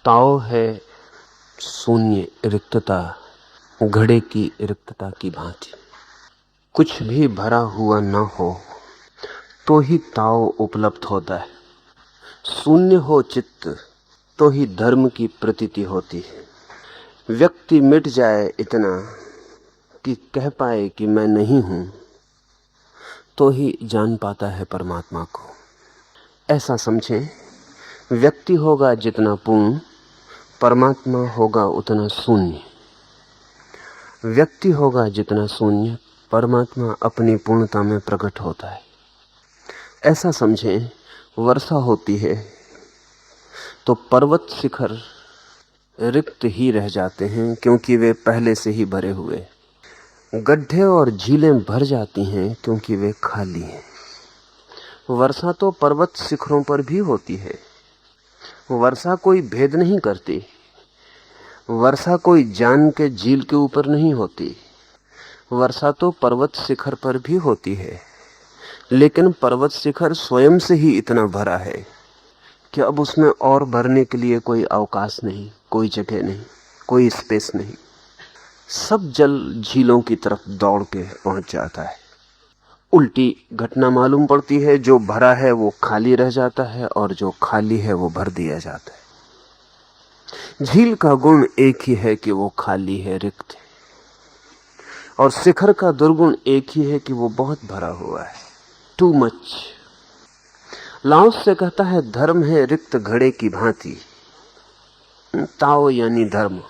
ताओ है शून्य रिक्तता, घड़े की रिक्तता की भांति। कुछ भी भरा हुआ न हो तो ही ताओ उपलब्ध होता है। शून्य हो चित्त तो ही धर्म की प्रतीति होती है। व्यक्ति मिट जाए इतना कि कह पाए कि मैं नहीं हूं, तो ही जान पाता है परमात्मा को। ऐसा समझें, व्यक्ति होगा जितना पूर्ण, परमात्मा होगा उतना शून्य। व्यक्ति होगा जितना शून्य, परमात्मा अपनी पूर्णता में प्रकट होता है। ऐसा समझें, वर्षा होती है तो पर्वत शिखर रिक्त ही रह जाते हैं क्योंकि वे पहले से ही भरे हुए। गड्ढे और झीलें भर जाती हैं क्योंकि वे खाली हैं। वर्षा तो पर्वत शिखरों पर भी होती है। वर्षा कोई भेद नहीं करती। वर्षा कोई जान के झील के ऊपर नहीं होती। वर्षा तो पर्वत शिखर पर भी होती है, लेकिन पर्वत शिखर स्वयं से ही इतना भरा है कि अब उसमें और भरने के लिए कोई अवकाश नहीं, कोई जगह नहीं, कोई स्पेस नहीं। सब जल झीलों की तरफ दौड़ के पहुंच जाता है। उल्टी घटना मालूम पड़ती है, जो भरा है वो खाली रह जाता है और जो खाली है वो भर दिया जाता है। झील का गुण एक ही है कि वो खाली है, रिक्त है, और शिखर का दुर्गुण एक ही है कि वो बहुत भरा हुआ है, टू मच। लाओस से कहता है, धर्म है रिक्त घड़े की भांति। ताओ यानी धर्म।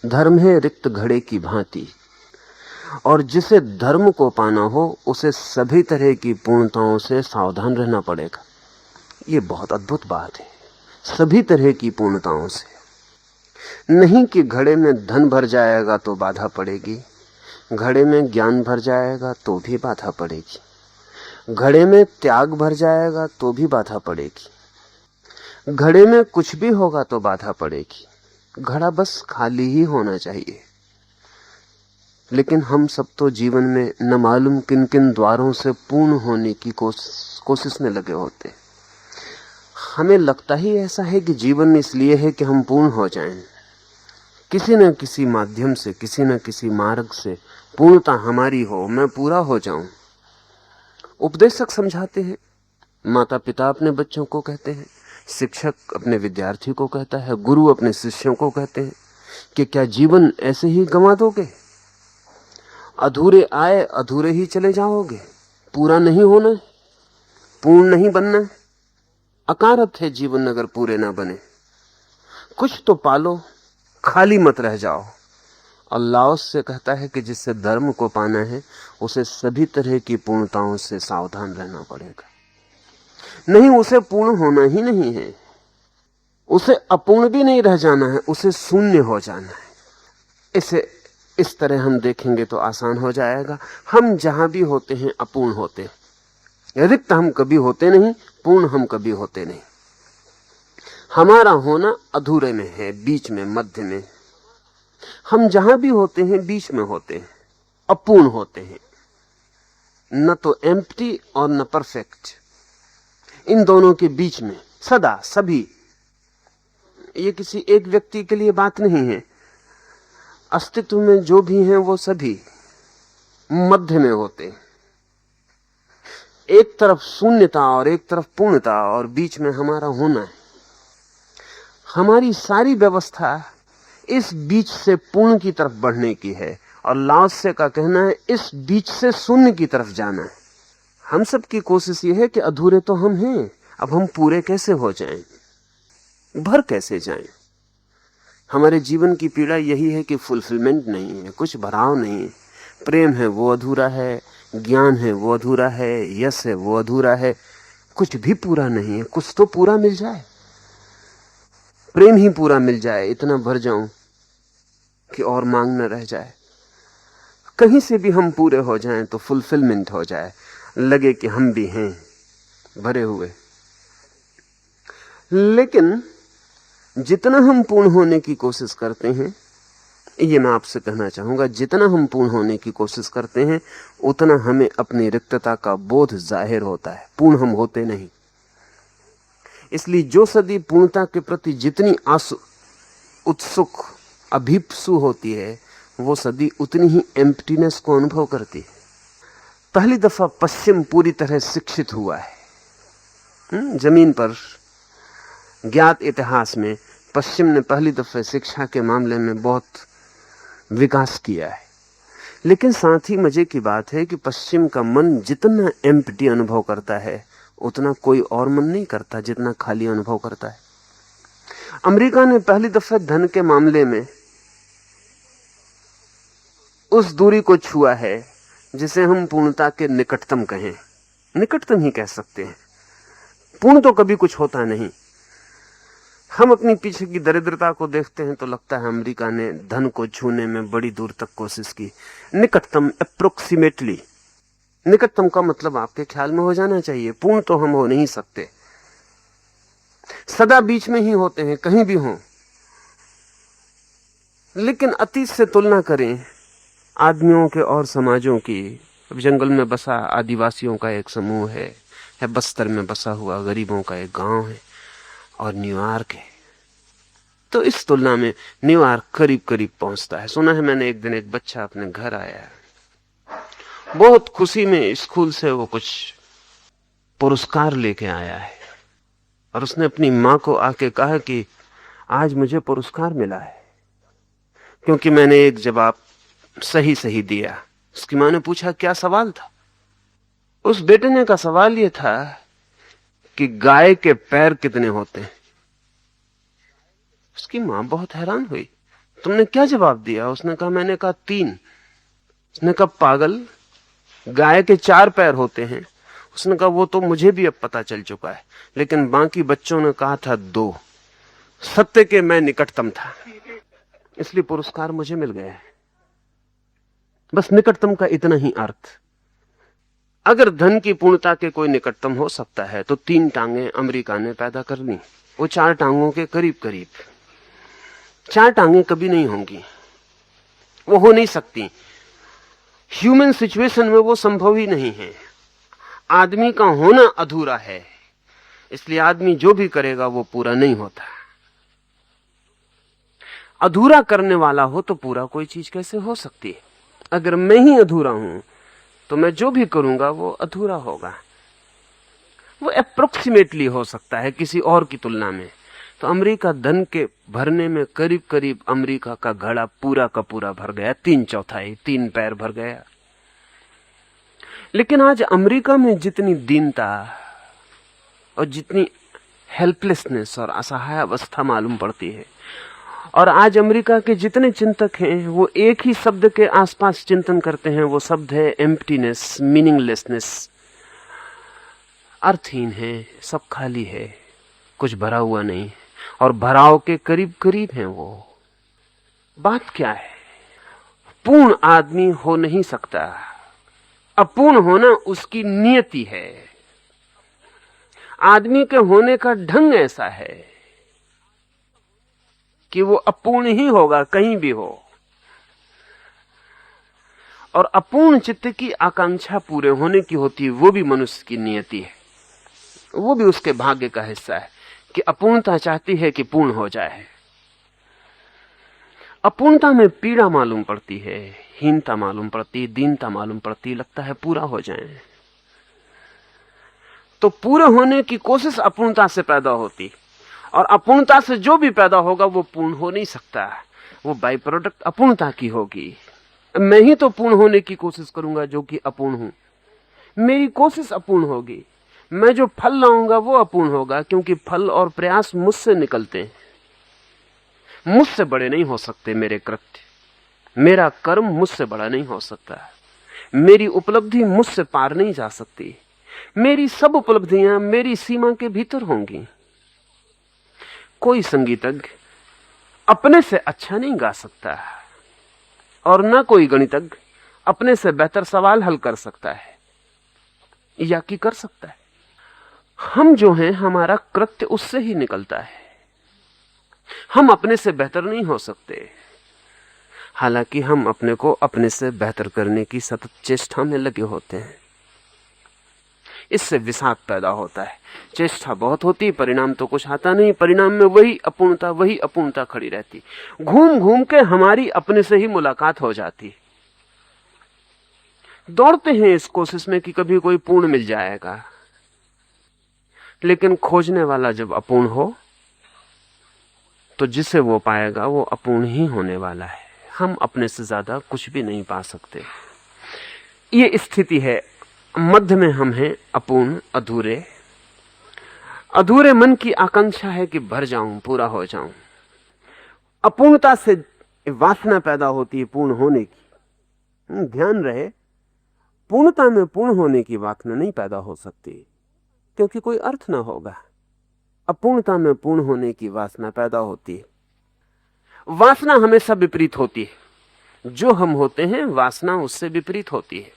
धर्म है रिक्त घड़े की भांति, और जिसे धर्म को पाना हो उसे सभी तरह की पूर्णताओं से सावधान रहना पड़ेगा। ये बहुत अद्भुत बात है, सभी तरह की पूर्णताओं से। नहीं कि घड़े में धन भर जाएगा तो बाधा पड़ेगी, घड़े में ज्ञान भर जाएगा तो भी बाधा पड़ेगी, घड़े में त्याग भर जाएगा तो भी बाधा पड़ेगी, घड़े में कुछ भी होगा तो बाधा पड़ेगी। घड़ा बस खाली ही होना चाहिए। लेकिन हम सब तो जीवन में न मालूम किन किन द्वारों से पूर्ण होने की कोशिश में लगे होते हैं। हमें लगता ही ऐसा है कि जीवन इसलिए है कि हम पूर्ण हो जाएं। किसी न किसी माध्यम से, किसी न किसी मार्ग से पूर्णता हमारी हो, मैं पूरा हो जाऊं। उपदेशक समझाते हैं, माता पिता अपने बच्चों को कहते हैं, शिक्षक अपने विद्यार्थी को कहता है, गुरु अपने शिष्यों को कहते हैं कि क्या जीवन ऐसे ही गंवा दोगे? अधूरे आए अधूरे ही चले जाओगे? पूरा नहीं होना है, पूर्ण नहीं बनना है। अकारत है जीवन अगर पूरे ना बने। कुछ तो पालो, खाली मत रह जाओ। अल्लाह से कहता है कि जिससे धर्म को पाना है उसे सभी तरह की पूर्णताओं से सावधान रहना पड़ेगा। नहीं, उसे पूर्ण होना ही नहीं है, उसे अपूर्ण भी नहीं रह जाना है, उसे शून्य हो जाना है। इसे इस तरह हम देखेंगे तो आसान हो जाएगा। हम जहां भी होते हैं अपूर्ण होते हैं। रिक्त हम कभी होते नहीं, पूर्ण हम कभी होते नहीं। हमारा होना अधूरे में है, बीच में, मध्य में। हम जहां भी होते हैं बीच में होते हैं, अपूर्ण होते हैं, न तो एम्प्टी और न परफेक्ट। इन दोनों के बीच में सदा सभी। ये किसी एक व्यक्ति के लिए बात नहीं है। अस्तित्व में जो भी हैं वो सभी मध्य में होते हैं। एक तरफ शून्यता और एक तरफ पूर्णता, और बीच में हमारा होना है। हमारी सारी व्यवस्था इस बीच से पूर्ण की तरफ बढ़ने की है, और लाओत्से का कहना है इस बीच से शून्य की तरफ जाना है। हम सब की कोशिश ये है कि अधूरे तो हम हैं, अब हम पूरे कैसे हो जाएं, भर कैसे जाएं। हमारे जीवन की पीड़ा यही है कि फुलफिलमेंट नहीं है, कुछ भराव नहीं है। प्रेम है वो अधूरा है, ज्ञान है वो अधूरा है, यश है वो अधूरा है, कुछ भी पूरा नहीं है। कुछ तो पूरा मिल जाए, प्रेम ही पूरा मिल जाए, इतना भर जाऊं कि और मांग न रह जाए। कहीं से भी हम पूरे हो जाएं तो फुलफिलमेंट हो जाए, लगे कि हम भी हैं भरे हुए। लेकिन जितना हम पूर्ण होने की कोशिश करते हैं, ये मैं आपसे कहना चाहूंगा, जितना हम पूर्ण होने की कोशिश करते हैं उतना हमें अपनी रिक्तता का बोध जाहिर होता है। पूर्ण हम होते नहीं। इसलिए जो सदी पूर्णता के प्रति जितनी उत्सुक अभिप्सु होती है, वो सदी उतनी ही एम्प्टीनेस को अनुभव करती है। पहली दफा पश्चिम पूरी तरह शिक्षित हुआ है जमीन पर। ज्ञात इतिहास में पश्चिम ने पहली दफे शिक्षा के मामले में बहुत विकास किया है। लेकिन साथ ही मजे की बात है कि पश्चिम का मन जितना एम्प्टी अनुभव करता है, उतना कोई और मन नहीं करता जितना खाली अनुभव करता है। अमेरिका ने पहली दफे धन के मामले में उस दूरी को छुआ है जिसे हम पूर्णता के निकटतम कहें। निकटतम ही कह सकते हैं, पूर्ण तो कभी कुछ होता नहीं। हम अपनी पीछे की दरिद्रता को देखते हैं तो लगता है अमेरिका ने धन को छूने में बड़ी दूर तक कोशिश की। निकटतम, अप्रोक्सीमेटली। निकटतम का मतलब आपके ख्याल में हो जाना चाहिए। पूर्ण तो हम हो नहीं सकते, सदा बीच में ही होते हैं, कहीं भी हों। लेकिन अतीत से तुलना करें आदमियों के और समाजों की। अब जंगल में बसा आदिवासियों का एक समूह है, बस्तर में बसा हुआ गरीबों का एक गांव है, और न्यूयॉर्क है। तो इस तुलना में न्यूयॉर्क करीब करीब पहुंचता है। सुना है मैंने, एक दिन एक बच्चा अपने घर आया, बहुत खुशी में स्कूल से वो कुछ पुरस्कार लेके आया है, और उसने अपनी माँ को आके कहा कि आज मुझे पुरस्कार मिला है क्योंकि मैंने एक जवाब सही सही दिया। उसकी माँ ने पूछा क्या सवाल था? उस बेटे ने का सवाल ये था कि गाय के पैर कितने होते हैं। उसकी माँ बहुत हैरान हुई, तुमने क्या जवाब दिया? उसने कहा मैंने कहा 3। उसने कहा पागल, गाय के 4 पैर होते हैं। उसने कहा वो तो मुझे भी अब पता चल चुका है, लेकिन बाकी बच्चों ने कहा था 2। सत्य के मैं निकटतम था, इसलिए पुरस्कार मुझे मिल गया है। बस निकटतम का इतना ही अर्थ। अगर धन की पूर्णता के कोई निकटतम हो सकता है तो 3 टांगे अमेरिका ने पैदा कर ली। वो 4 टांगों के करीब करीब। 4 टांगे कभी नहीं होंगी, वो हो नहीं सकती। ह्यूमन सिचुएशन में वो संभव ही नहीं है। आदमी का होना अधूरा है, इसलिए आदमी जो भी करेगा वो पूरा नहीं होता। अधूरा करने वाला हो तो पूरा कोई चीज कैसे हो सकती है? अगर मैं ही अधूरा हूं तो मैं जो भी करूंगा वो अधूरा होगा। वो अप्रोक्सीमेटली हो सकता है किसी और की तुलना में। तो अमेरिका धन के भरने में करीब करीब अमेरिका का घड़ा पूरा का पूरा भर गया, 3/4, 3 पैर भर गया। लेकिन आज अमेरिका में जितनी दीनता और जितनी हेल्पलेसनेस और असहाय अवस्था मालूम पड़ती है, और आज अमेरिका के जितने चिंतक हैं वो एक ही शब्द के आसपास चिंतन करते हैं, वो शब्द है एम्प्टीनेस, मीनिंगलेसनेस। अर्थहीन है, सब खाली है, कुछ भरा हुआ नहीं, और भराव के करीब करीब हैं वो। बात क्या है? पूर्ण आदमी हो नहीं सकता, अपूर्ण होना उसकी नियति है। आदमी के होने का ढंग ऐसा है कि वो अपूर्ण ही होगा कहीं भी हो, और अपूर्ण चित्त की आकांक्षा पूरे होने की होती है, वो भी मनुष्य की नियति है, वो भी उसके भाग्य का हिस्सा है कि अपूर्णता चाहती है कि पूर्ण हो जाए। अपूर्णता में पीड़ा मालूम पड़ती है, हीनता मालूम पड़ती है, दीनता मालूम पड़ती है, लगता है पूरा हो जाए। तो पूरे होने की कोशिश अपूर्णता से पैदा होती, और अपूर्णता से जो भी पैदा होगा वो पूर्ण हो नहीं सकता, वो बाई प्रोडक्ट अपूर्णता की होगी। मैं ही तो पूर्ण होने की कोशिश करूंगा जो कि अपूर्ण हूं, मेरी कोशिश अपूर्ण होगी। मैं जो फल लाऊंगा वो अपूर्ण होगा, क्योंकि फल और प्रयास मुझसे निकलते हैं। मुझसे बड़े नहीं हो सकते मेरे कृत्य, मेरा कर्म मुझसे बड़ा नहीं हो सकता, मेरी उपलब्धि मुझसे पार नहीं जा सकती, मेरी सब उपलब्धियां मेरी सीमा के भीतर होंगी। कोई संगीतज्ञ अपने से अच्छा नहीं गा सकता, और न कोई गणितज्ञ अपने से बेहतर सवाल हल कर सकता है या कि कर सकता है। हम जो हैं, हमारा कृत्य उससे ही निकलता है। हम अपने से बेहतर नहीं हो सकते, हालांकि हम अपने को अपने से बेहतर करने की सतत चेष्टा में लगे होते हैं। इससे विषाद पैदा होता है। चेष्टा बहुत होती, परिणाम तो कुछ आता नहीं। परिणाम में वही अपूर्णता खड़ी रहती। घूम घूम के हमारी अपने से ही मुलाकात हो जाती। दौड़ते हैं इस कोशिश में कि कभी कोई पूर्ण मिल जाएगा, लेकिन खोजने वाला जब अपूर्ण हो तो जिसे वो पाएगा वो अपूर्ण ही होने वाला है। हम अपने से ज्यादा कुछ भी नहीं पा सकते। ये स्थिति है। मध्य में हम हैं अपूर्ण, अधूरे। अधूरे मन की आकांक्षा है कि भर जाऊं, पूरा हो जाऊं। अपूर्णता से वासना पैदा होती है पूर्ण होने की। ध्यान रहे, पूर्णता में पूर्ण होने की वासना नहीं पैदा हो सकती, क्योंकि कोई अर्थ ना होगा। अपूर्णता में पूर्ण होने की वासना पैदा होती है। वासना हमेशा विपरीत होती है। जो हम होते हैं वासना उससे विपरीत होती है।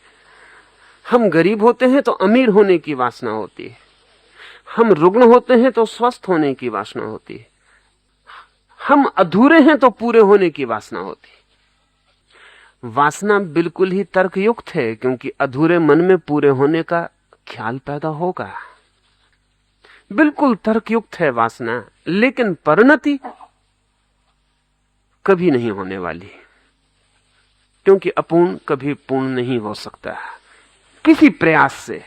हम गरीब होते हैं तो अमीर होने की वासना होती है। हम रुग्ण होते हैं तो स्वस्थ होने की वासना होती है। हम अधूरे हैं तो पूरे होने की वासना होती है। वासना बिल्कुल ही तर्कयुक्त है, क्योंकि अधूरे मन में पूरे होने का ख्याल पैदा होगा। बिल्कुल तर्कयुक्त है वासना, लेकिन परिणति कभी नहीं होने वाली, क्योंकि अपूर्ण कभी पूर्ण नहीं हो सकता। किसी प्रयास से,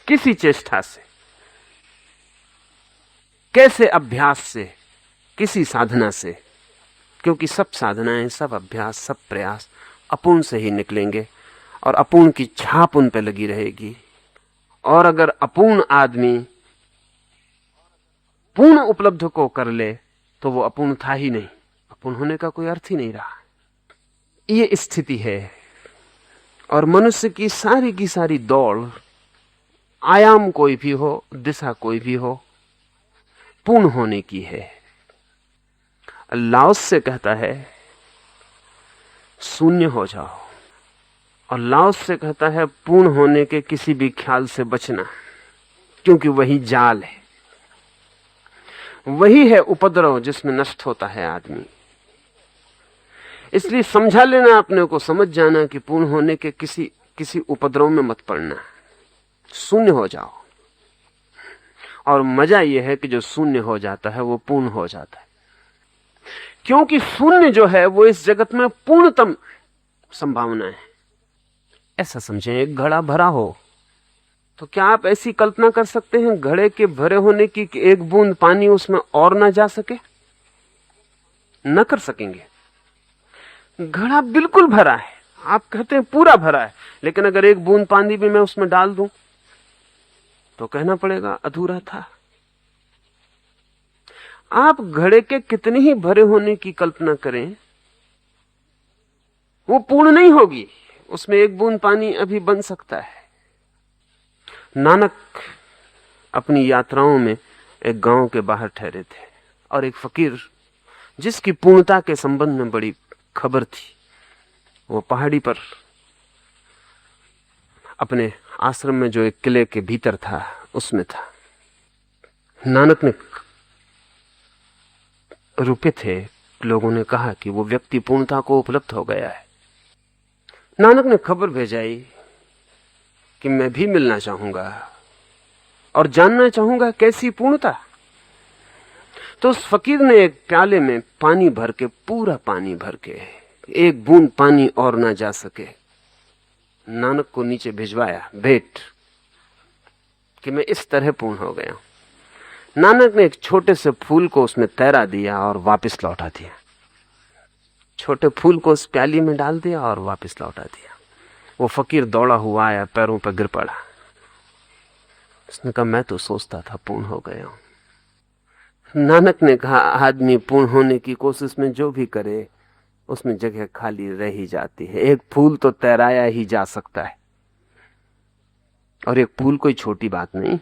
किसी चेष्टा से, कैसे अभ्यास से, किसी साधना से, क्योंकि सब साधनाएं, सब अभ्यास, सब प्रयास अपूर्ण से ही निकलेंगे और अपूर्ण की छाप उन पे लगी रहेगी। और अगर अपूर्ण आदमी पूर्ण उपलब्ध को कर ले तो वो अपूर्ण था ही नहीं। अपूर्ण होने का कोई अर्थ ही नहीं रहा। ये स्थिति है। और मनुष्य की सारी दौड़, आयाम कोई भी हो, दिशा कोई भी हो, पूर्ण होने की है। लाओस से कहता है शून्य हो जाओ, और लाओस से कहता है पूर्ण होने के किसी भी ख्याल से बचना, क्योंकि वही जाल है, वही है उपद्रव जिसमें नष्ट होता है आदमी। इसलिए समझा लेना अपने को, समझ जाना कि पूर्ण होने के किसी उपद्रव में मत पड़ना। शून्य हो जाओ। और मजा यह है कि जो शून्य हो जाता है वो पूर्ण हो जाता है, क्योंकि शून्य जो है वो इस जगत में पूर्णतम संभावना है। ऐसा समझें, एक घड़ा भरा हो तो क्या आप ऐसी कल्पना कर सकते हैं घड़े के भरे होने की कि एक बूंद पानी उसमें और ना जा सके? न कर सकेंगे। घड़ा बिल्कुल भरा है, आप कहते हैं पूरा भरा है, लेकिन अगर एक बूंद पानी भी मैं उसमें डाल दूं तो कहना पड़ेगा अधूरा था। आप घड़े के कितने ही भरे होने की कल्पना करें, वो पूर्ण नहीं होगी। उसमें एक बूंद पानी अभी बन सकता है। नानक अपनी यात्राओं में एक गांव के बाहर ठहरे थे, और एक फकीर जिसकी पूर्णता के संबंध में बड़ी खबर थी, वो पहाड़ी पर अपने आश्रम में जो एक किले के भीतर था उसमें था। नानक ने रुके थे, लोगों ने कहा कि वो व्यक्ति पूर्णता को उपलब्ध हो गया है। नानक ने खबर भेजाई कि मैं भी मिलना चाहूंगा और जानना चाहूंगा कैसी पूर्णता। तो उस फकीर ने एक प्याले में पानी भर के, पूरा पानी भर के, एक बूंद पानी और ना जा सके, नानक को नीचे भिजवाया भेंट कि मैं इस तरह पूर्ण हो गया हूं। नानक ने एक छोटे से फूल को उसमें तैरा दिया और वापस लौटा दिया। छोटे फूल को उस प्याली में डाल दिया और वापस लौटा दिया। वो फकीर दौड़ा हुआ आया, पैरों पर गिर पड़ा। उसने कहा मैं तो सोचता था पूर्ण हो गया हूं। नानक ने कहा आदमी पूर्ण होने की कोशिश में जो भी करे उसमें जगह खाली रह ही जाती है। एक फूल तो तैराया ही जा सकता है, और एक फूल कोई छोटी बात नहीं।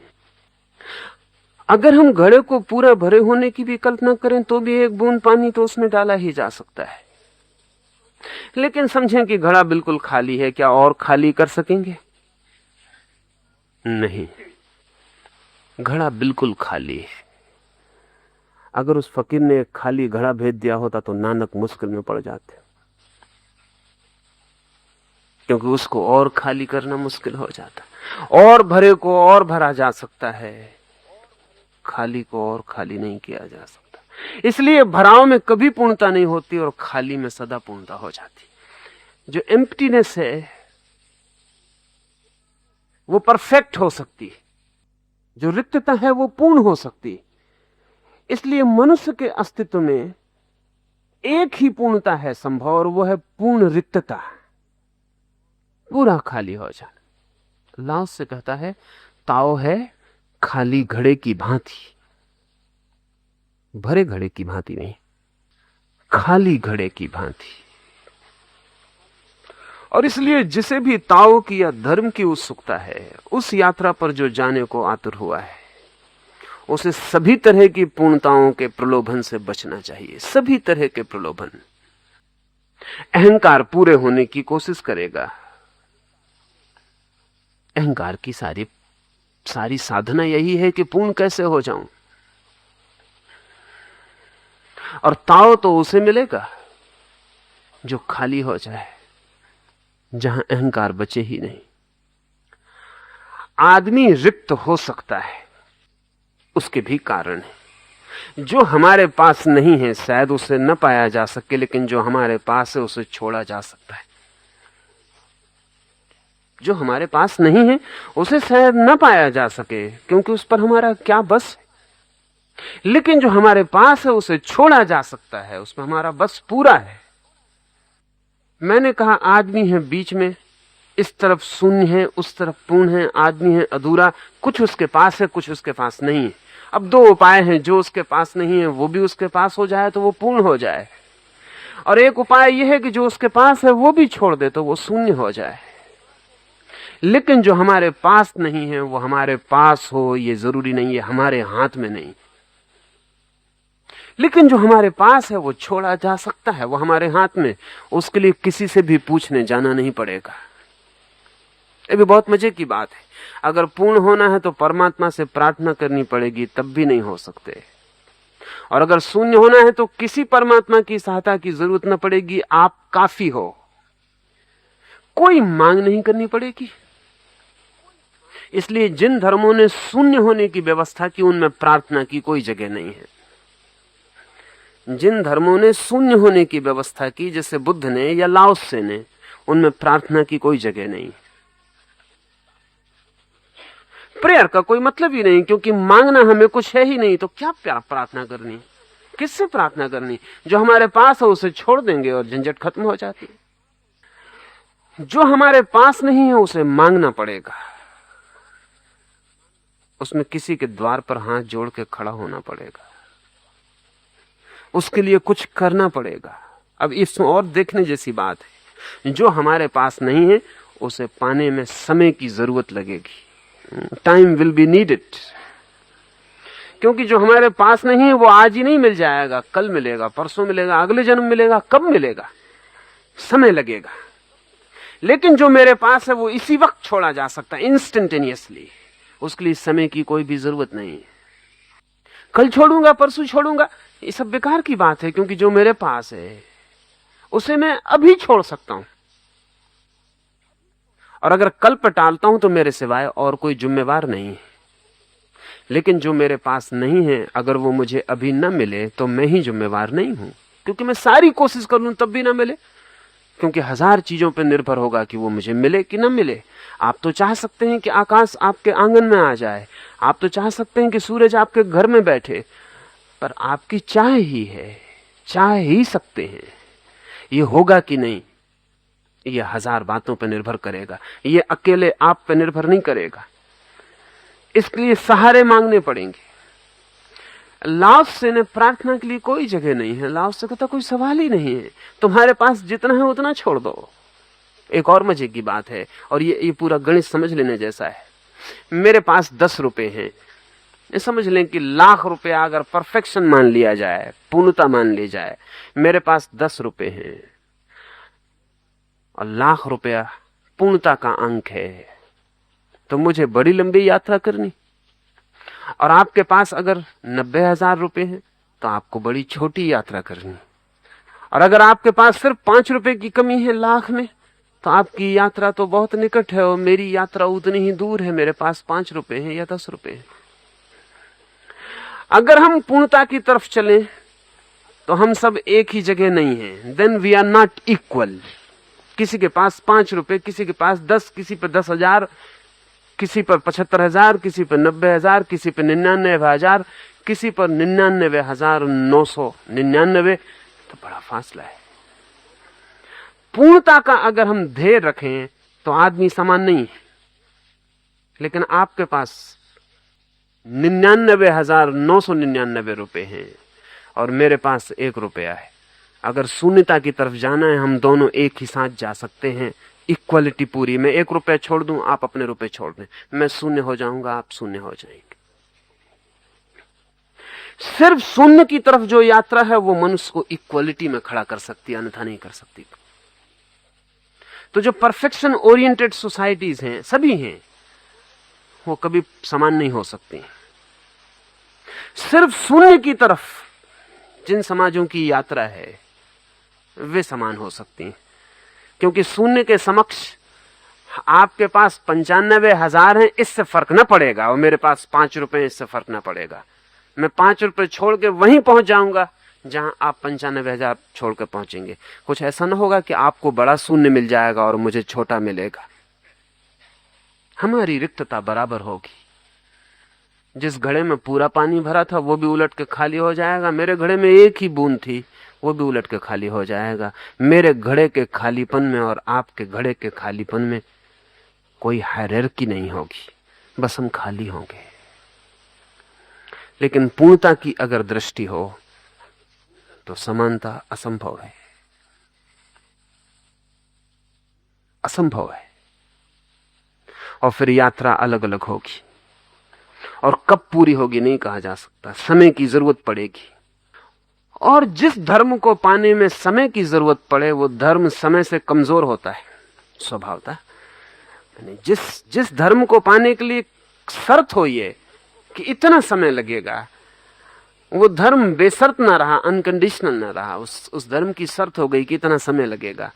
अगर हम घड़े को पूरा भरे होने की भी कल्पना करें तो भी एक बूंद पानी तो उसमें डाला ही जा सकता है। लेकिन समझें कि घड़ा बिल्कुल खाली है, क्या और खाली कर सकेंगे? नहीं, घड़ा बिल्कुल खाली है। अगर उस फकीर ने एक खाली घड़ा भेज दिया होता तो नानक मुश्किल में पड़ जाते। क्योंकि उसको और खाली करना मुश्किल हो जाता। और भरे को और भरा जा सकता है, खाली को और खाली नहीं किया जा सकता। इसलिए भराव में कभी पूर्णता नहीं होती और खाली में सदा पूर्णता हो जाती। जो एम्प्टीनेस है वो परफेक्ट हो सकती है, जो रिक्तता है वो पूर्ण हो सकती है। इसलिए मनुष्य के अस्तित्व में एक ही पूर्णता है संभव, और वो है पूर्ण रिक्तता, पूरा खाली हो जाना। लाओस से कहता है ताओ है खाली घड़े की भांति, भरे घड़े की भांति नहीं, खाली घड़े की भांति। और इसलिए जिसे भी ताओ की या धर्म की उत्सुकता है, उस यात्रा पर जो जाने को आतुर हुआ है, उसे सभी तरह की पूर्णताओं के प्रलोभन से बचना चाहिए। सभी तरह के प्रलोभन। अहंकार पूरे होने की कोशिश करेगा। अहंकार की सारी साधना यही है कि पूर्ण कैसे हो जाऊं। और ताओ तो उसे मिलेगा जो खाली हो जाए, जहां अहंकार बचे ही नहीं। आदमी रिक्त हो सकता है, उसके भी कारण है। जो हमारे पास नहीं है शायद उसे न पाया जा सके, लेकिन जो हमारे पास है उसे छोड़ा जा सकता है। जो हमारे पास नहीं है उसे शायद न पाया जा सके, क्योंकि उस पर हमारा क्या बस है। लेकिन जो हमारे पास है उसे छोड़ा जा सकता है, उसमें हमारा बस पूरा है। मैंने कहा आदमी है बीच में, इस तरफ शून्य है, उस तरफ पूर्ण है। आदमी है अधूरा, कुछ उसके पास है, कुछ उसके पास नहीं है। अब दो उपाय हैं, जो उसके पास नहीं है वो भी उसके पास हो जाए तो वो पूर्ण हो जाए, और एक उपाय यह है कि जो उसके पास है वो भी छोड़ दे तो वो शून्य हो जाए। लेकिन जो हमारे पास नहीं है वो हमारे पास हो ये जरूरी नहीं है, हमारे हाथ में नहीं। लेकिन जो हमारे पास है वो छोड़ा जा सकता है, वो हमारे हाथ में। उसके लिए किसी से भी पूछने जाना नहीं पड़ेगा। ये भी बहुत मजे की बात है। अगर पूर्ण होना है तो परमात्मा से प्रार्थना करनी पड़ेगी, तब भी नहीं हो सकते। और अगर शून्य होना है तो किसी परमात्मा की सहायता की जरूरत न पड़ेगी, आप काफी हो। कोई मांग नहीं करनी पड़ेगी। इसलिए जिन धर्मों ने शून्य होने की व्यवस्था की, उनमें प्रार्थना की कोई जगह नहीं है। जिन धर्मों ने शून्य होने की व्यवस्था की, जैसे बुद्ध ने या लाओत्से ने, उनमें प्रार्थना की कोई जगह नहीं। प्रेयर का कोई मतलब ही नहीं, क्योंकि मांगना हमें कुछ है ही नहीं, तो क्या प्रार्थना करनी, किससे प्रार्थना करनी। जो हमारे पास है उसे छोड़ देंगे और झंझट खत्म हो जाती है। जो हमारे पास नहीं है उसे मांगना पड़ेगा, उसमें किसी के द्वार पर हाथ जोड़ के खड़ा होना पड़ेगा, उसके लिए कुछ करना पड़ेगा। अब इसमें और देखने जैसी बात है, जो हमारे पास नहीं है उसे पाने में समय की जरूरत लगेगी। टाइम विल बी नीडेड, क्योंकि जो हमारे पास नहीं है वो आज ही नहीं मिल जाएगा, कल मिलेगा, परसों मिलेगा, अगले जन्म मिलेगा, कब मिलेगा, समय लगेगा। लेकिन जो मेरे पास है वो इसी वक्त छोड़ा जा सकता है, इंस्टेंटेनियसली। उसके लिए समय की कोई भी जरूरत नहीं है। कल छोड़ूंगा, परसों छोड़ूंगा, ये सब बेकार की बात है, क्योंकि जो मेरे पास है उसे मैं अभी छोड़ सकता हूं। और अगर कल पर टालता हूं तो मेरे सिवाय और कोई जिम्मेवार नहीं है। लेकिन जो मेरे पास नहीं है, अगर वो मुझे अभी न मिले तो मैं ही जिम्मेवार नहीं हूं, क्योंकि मैं सारी कोशिश कर लूं तब भी ना मिले, क्योंकि हजार चीजों पर निर्भर होगा कि वो मुझे मिले कि न मिले। आप तो चाह सकते हैं कि आकाश आपके आंगन में आ जाए, आप तो चाह सकते हैं कि सूरज आपके घर में बैठे, पर आपकी चाह ही है, चाह ही सकते हैं। ये होगा कि नहीं, ये हजार बातों पर निर्भर करेगा, ये अकेले आप पर निर्भर नहीं करेगा। इसलिए सहारे मांगने पड़ेंगे। लाओत्से ने प्रार्थना के लिए कोई जगह नहीं है। लाओत्से कहता कोई सवाल ही नहीं है, तुम्हारे पास जितना है उतना छोड़ दो। एक और मजे की बात है, और ये पूरा गणित समझ लेने जैसा है। मेरे पास 10 रुपए हैं, ये समझ लें कि लाख रुपया अगर परफेक्शन मान लिया जाए, पूर्णता मान ली जाए, मेरे पास 10 रुपए हैं और लाख रुपया पूर्णता का अंक है, तो मुझे बड़ी लंबी यात्रा करनी। और आपके पास अगर 90,000 रुपए हैं तो आपको बड़ी छोटी यात्रा करनी। और अगर आपके पास सिर्फ 5 रुपए की कमी है लाख में, तो आपकी यात्रा तो बहुत निकट है और मेरी यात्रा उतनी ही दूर है। मेरे पास 5 रुपए हैं या 10 रुपए हैं। अगर हम पूर्णता की तरफ चलें तो हम सब एक ही जगह नहीं हैं। Then we are not equal. किसी के पास 5 रुपए, किसी के पास 10, किसी पर 10,000, किसी पर 75,000, किसी पर 90,000, किसी पर 99,000, किसी पर 99,999। तो बड़ा फासला है। पूर्णता का अगर हम ध्येय रखें तो आदमी समान नहीं है। लेकिन आपके पास 99,999 रुपए हैं और मेरे पास 1 रुपया है। अगर शून्यता की तरफ जाना है, हम दोनों एक ही साथ जा सकते हैं। इक्वलिटी पूरी। मैं 1 रुपया छोड़ दूं, आप अपने रुपए छोड़ दें, मैं शून्य हो जाऊंगा, आप शून्य हो जाएंगे। सिर्फ शून्य की तरफ जो यात्रा है वो मनुष्य को इक्वलिटी में खड़ा कर सकती है, अन्यथा नहीं कर सकती। तो जो परफेक्शन ओरिएंटेड सोसाइटीज हैं, सभी हैं, वो कभी समान नहीं हो सकती। सिर्फ शून्य की तरफ जिन समाजों की यात्रा है वे समान हो सकती हैं, क्योंकि शून्य के समक्ष आपके पास 95,000 हैं, इससे फर्क न पड़ेगा, और मेरे पास 5 रुपए हैं, इससे फर्क न पड़ेगा। मैं 5 रुपए छोड़ के वहीं पहुंच जाऊंगा जहां आप 95,000 छोड़ के पहुंचेंगे। कुछ ऐसा ना होगा कि आपको बड़ा शून्य मिल जाएगा और मुझे छोटा मिलेगा। हमारी रिक्तता बराबर होगी। जिस घड़े में पूरा पानी भरा था वो भी उलट के खाली हो जाएगा। मेरे घड़े में एक ही बूंद थी, वो भी उलट के खाली हो जाएगा। मेरे घड़े के खालीपन में और आपके घड़े के खालीपन में कोई हायरार्की नहीं होगी, बस हम खाली होंगे। लेकिन पूर्णता की अगर दृष्टि हो तो समानता असंभव है, असंभव है। और फिर यात्रा अलग अलग होगी, और कब पूरी होगी नहीं कहा जा सकता। समय की जरूरत पड़ेगी, और जिस धर्म को पाने में समय की जरूरत पड़े वो धर्म समय से कमजोर होता है स्वभावतः। जिस धर्म को पाने के लिए शर्त हो ये कि इतना समय लगेगा, वो धर्म बेशर्त ना रहा, अनकंडीशनल ना रहा। उस धर्म की शर्त हो गई कि इतना समय लगेगा।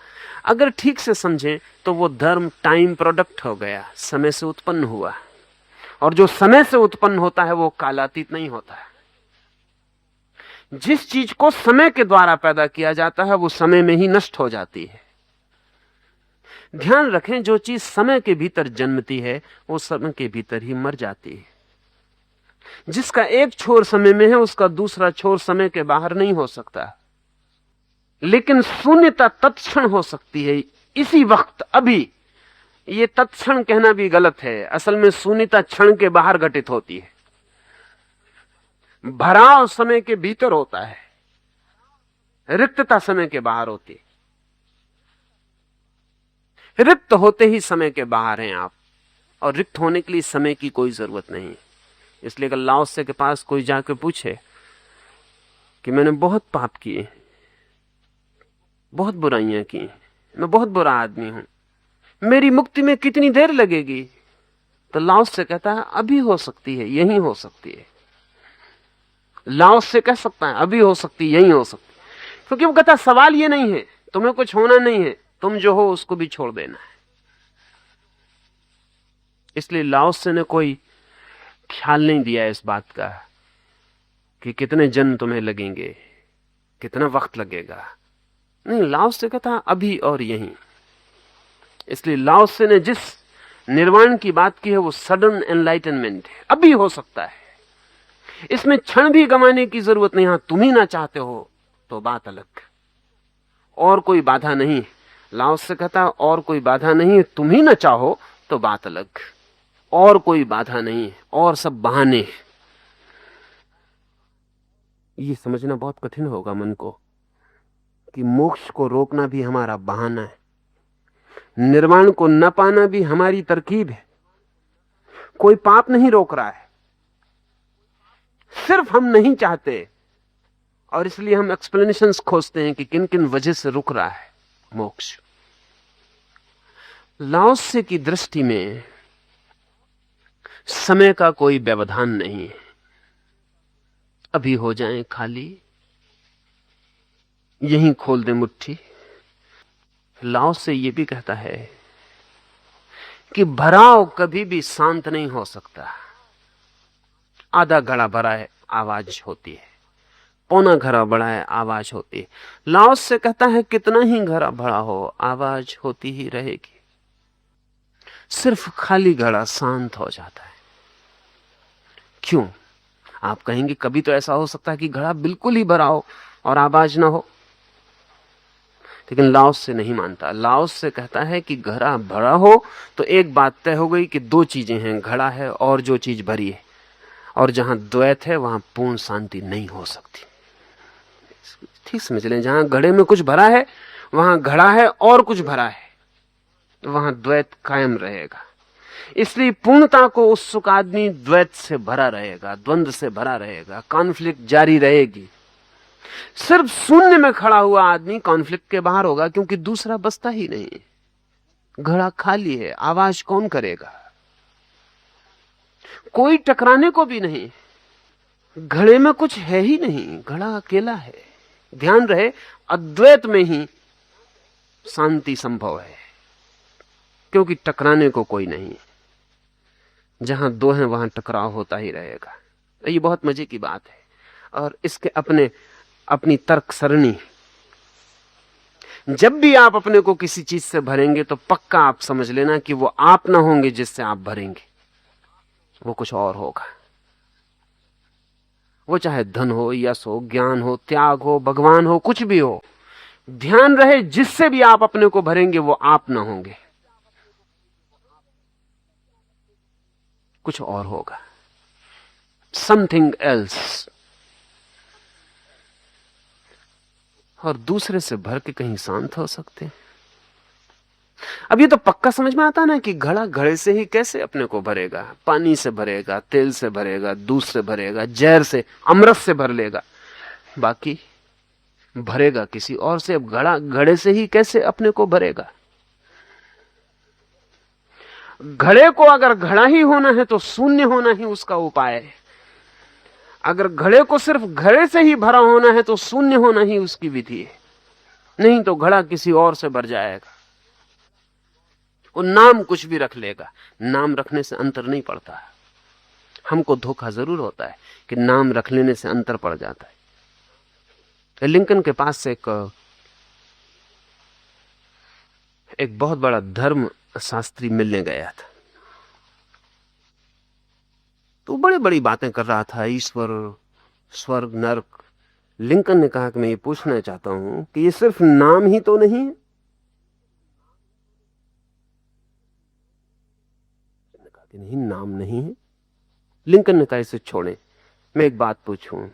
अगर ठीक से समझें तो वो धर्म टाइम प्रोडक्ट हो गया, समय से उत्पन्न हुआ। और जो समय से उत्पन्न होता है वो कालातीत नहीं होता है। जिस चीज को समय के द्वारा पैदा किया जाता है वो समय में ही नष्ट हो जाती है। ध्यान रखें, जो चीज समय के भीतर जन्मती है वो समय के भीतर ही मर जाती है। जिसका एक छोर समय में है उसका दूसरा छोर समय के बाहर नहीं हो सकता। लेकिन शून्यता तत्क्षण हो सकती है, इसी वक्त, अभी। ये तत्क्षण कहना भी गलत है। असल में शून्यता क्षण के बाहर घटित होती है। भराव समय के भीतर होता है, रिक्तता समय के बाहर होती है। रिक्त होते ही समय के बाहर हैं आप, और रिक्त होने के लिए समय की कोई जरूरत नहीं। इसलिए अगर लाओसे के पास कोई जाकर पूछे कि मैंने बहुत पाप किए, बहुत बुराइयां की, मैं बहुत बुरा आदमी हूं, मेरी मुक्ति में कितनी देर लगेगी, तो लाओसे कहता है अभी हो सकती है, यहीं हो सकती है। लाओसे कह सकता है अभी हो सकती है, यहीं हो सकती है, क्योंकि वो कहता है सवाल ये नहीं है, तुम्हें कुछ होना नहीं है, तुम जो हो उसको भी छोड़ देना है। इसलिए लाओसे ने कोई ख्याल नहीं दिया इस बात का कि कितने जन्म तुम्हें लगेंगे, कितना वक्त लगेगा। नहीं, लाओसे कहता है अभी और यहीं। इसलिए लाओसे ने जिस निर्वाण की बात की है वो सडन एनलाइटनमेंट है, अभी हो सकता है। इसमें क्षण भी गंवाने की जरूरत नहीं। हां, तुम ही ना चाहते हो तो बात अलग, और कोई बाधा नहीं। लाओसे कहता है और कोई बाधा नहीं, तुम ही ना चाहो तो बात अलग, और कोई बाधा नहीं है, और सब बहाने। ये समझना बहुत कठिन होगा मन को कि मोक्ष को रोकना भी हमारा बहाना है, निर्वाण को न पाना भी हमारी तरकीब है। कोई पाप नहीं रोक रहा है, सिर्फ हम नहीं चाहते, और इसलिए हम एक्सप्लेनेशंस खोजते हैं कि किन किन वजह से रुक रहा है मोक्ष। लाओसे की दृष्टि में समय का कोई व्यवधान नहीं है। अभी हो जाएं खाली, यहीं खोल दें मुट्ठी, लाओ से ये भी कहता है कि भराव कभी भी शांत नहीं हो सकता। आधा घड़ा भरा है, आवाज होती है। पौना घड़ा भरा है, आवाज होती है। लाओ से कहता है कितना ही घड़ा भरा हो, आवाज होती ही रहेगी। सिर्फ खाली घड़ा शांत हो जाता है। क्यों? आप कहेंगे कभी तो ऐसा हो सकता है कि घड़ा बिल्कुल ही भरा हो और आवाज ना हो, लेकिन लाओस से नहीं मानता। लाओस से कहता है कि घड़ा भरा हो तो एक बात तय हो गई कि दो चीजें हैं, घड़ा है और जो चीज भरी है, और जहां द्वैत है वहां पूर्ण शांति नहीं हो सकती। ठीक समझ लें, जहां घड़े में कुछ भरा है वहां घड़ा है और कुछ भरा है, वहां द्वैत कायम रहेगा। इसलिए पूर्णता को उत्सुक आदमी द्वैत से भरा रहेगा, द्वंद्व से भरा रहेगा, कॉन्फ्लिक्ट जारी रहेगी। सिर्फ शून्य में खड़ा हुआ आदमी कॉन्फ्लिक्ट के बाहर होगा, क्योंकि दूसरा बसता ही नहीं। घड़ा खाली है, आवाज कौन करेगा? कोई टकराने को भी नहीं, घड़े में कुछ है ही नहीं, घड़ा अकेला है। ध्यान रहे, अद्वैत में ही शांति संभव है, क्योंकि टकराने को कोई नहीं है। जहां दो हैं वहां टकराव होता ही रहेगा। ये बहुत मजे की बात है, और इसके अपनी तर्क सरणी। जब भी आप अपने को किसी चीज से भरेंगे तो पक्का आप समझ लेना कि वो आप ना होंगे जिससे आप भरेंगे, वो कुछ और होगा। वो चाहे धन हो, यश हो, ज्ञान हो, त्याग हो, भगवान हो, कुछ भी हो। ध्यान रहे, जिससे भी आप अपने को भरेंगे वो आप ना होंगे, कुछ और होगा, समथिंग एल्स। और दूसरे से भर के कहीं शांत हो सकते हैं। अब ये तो पक्का समझ में आता ना कि घड़ा घड़े से ही कैसे अपने को भरेगा। पानी से भरेगा, तेल से भरेगा, दूध से भरेगा, जहर से, अमृत से भर लेगा, बाकी भरेगा किसी और से। अब घड़ा घड़े से ही कैसे अपने को भरेगा? घड़े को अगर घड़ा ही होना है तो शून्य होना ही उसका उपाय है। अगर घड़े को सिर्फ घड़े से ही भरा होना है तो शून्य होना ही उसकी विधि है। नहीं तो घड़ा किसी और से भर जाएगा। वो नाम कुछ भी रख लेगा, नाम रखने से अंतर नहीं पड़ता। हमको धोखा जरूर होता है कि नाम रख लेने से अंतर पड़ जाता है। लिंकन के पास से एक बहुत बड़ा धर्म शास्त्री मिलने गया था। तो बड़ी बड़ी बातें कर रहा था, ईश्वर, स्वर्ग, नरक। लिंकन ने कहा कि मैं ये पूछना चाहता हूं कि ये सिर्फ नाम ही तो नहीं है? कहा कि नहीं, नाम नहीं है। लिंकन ने कहा इसे छोड़े, मैं एक बात पूछूं,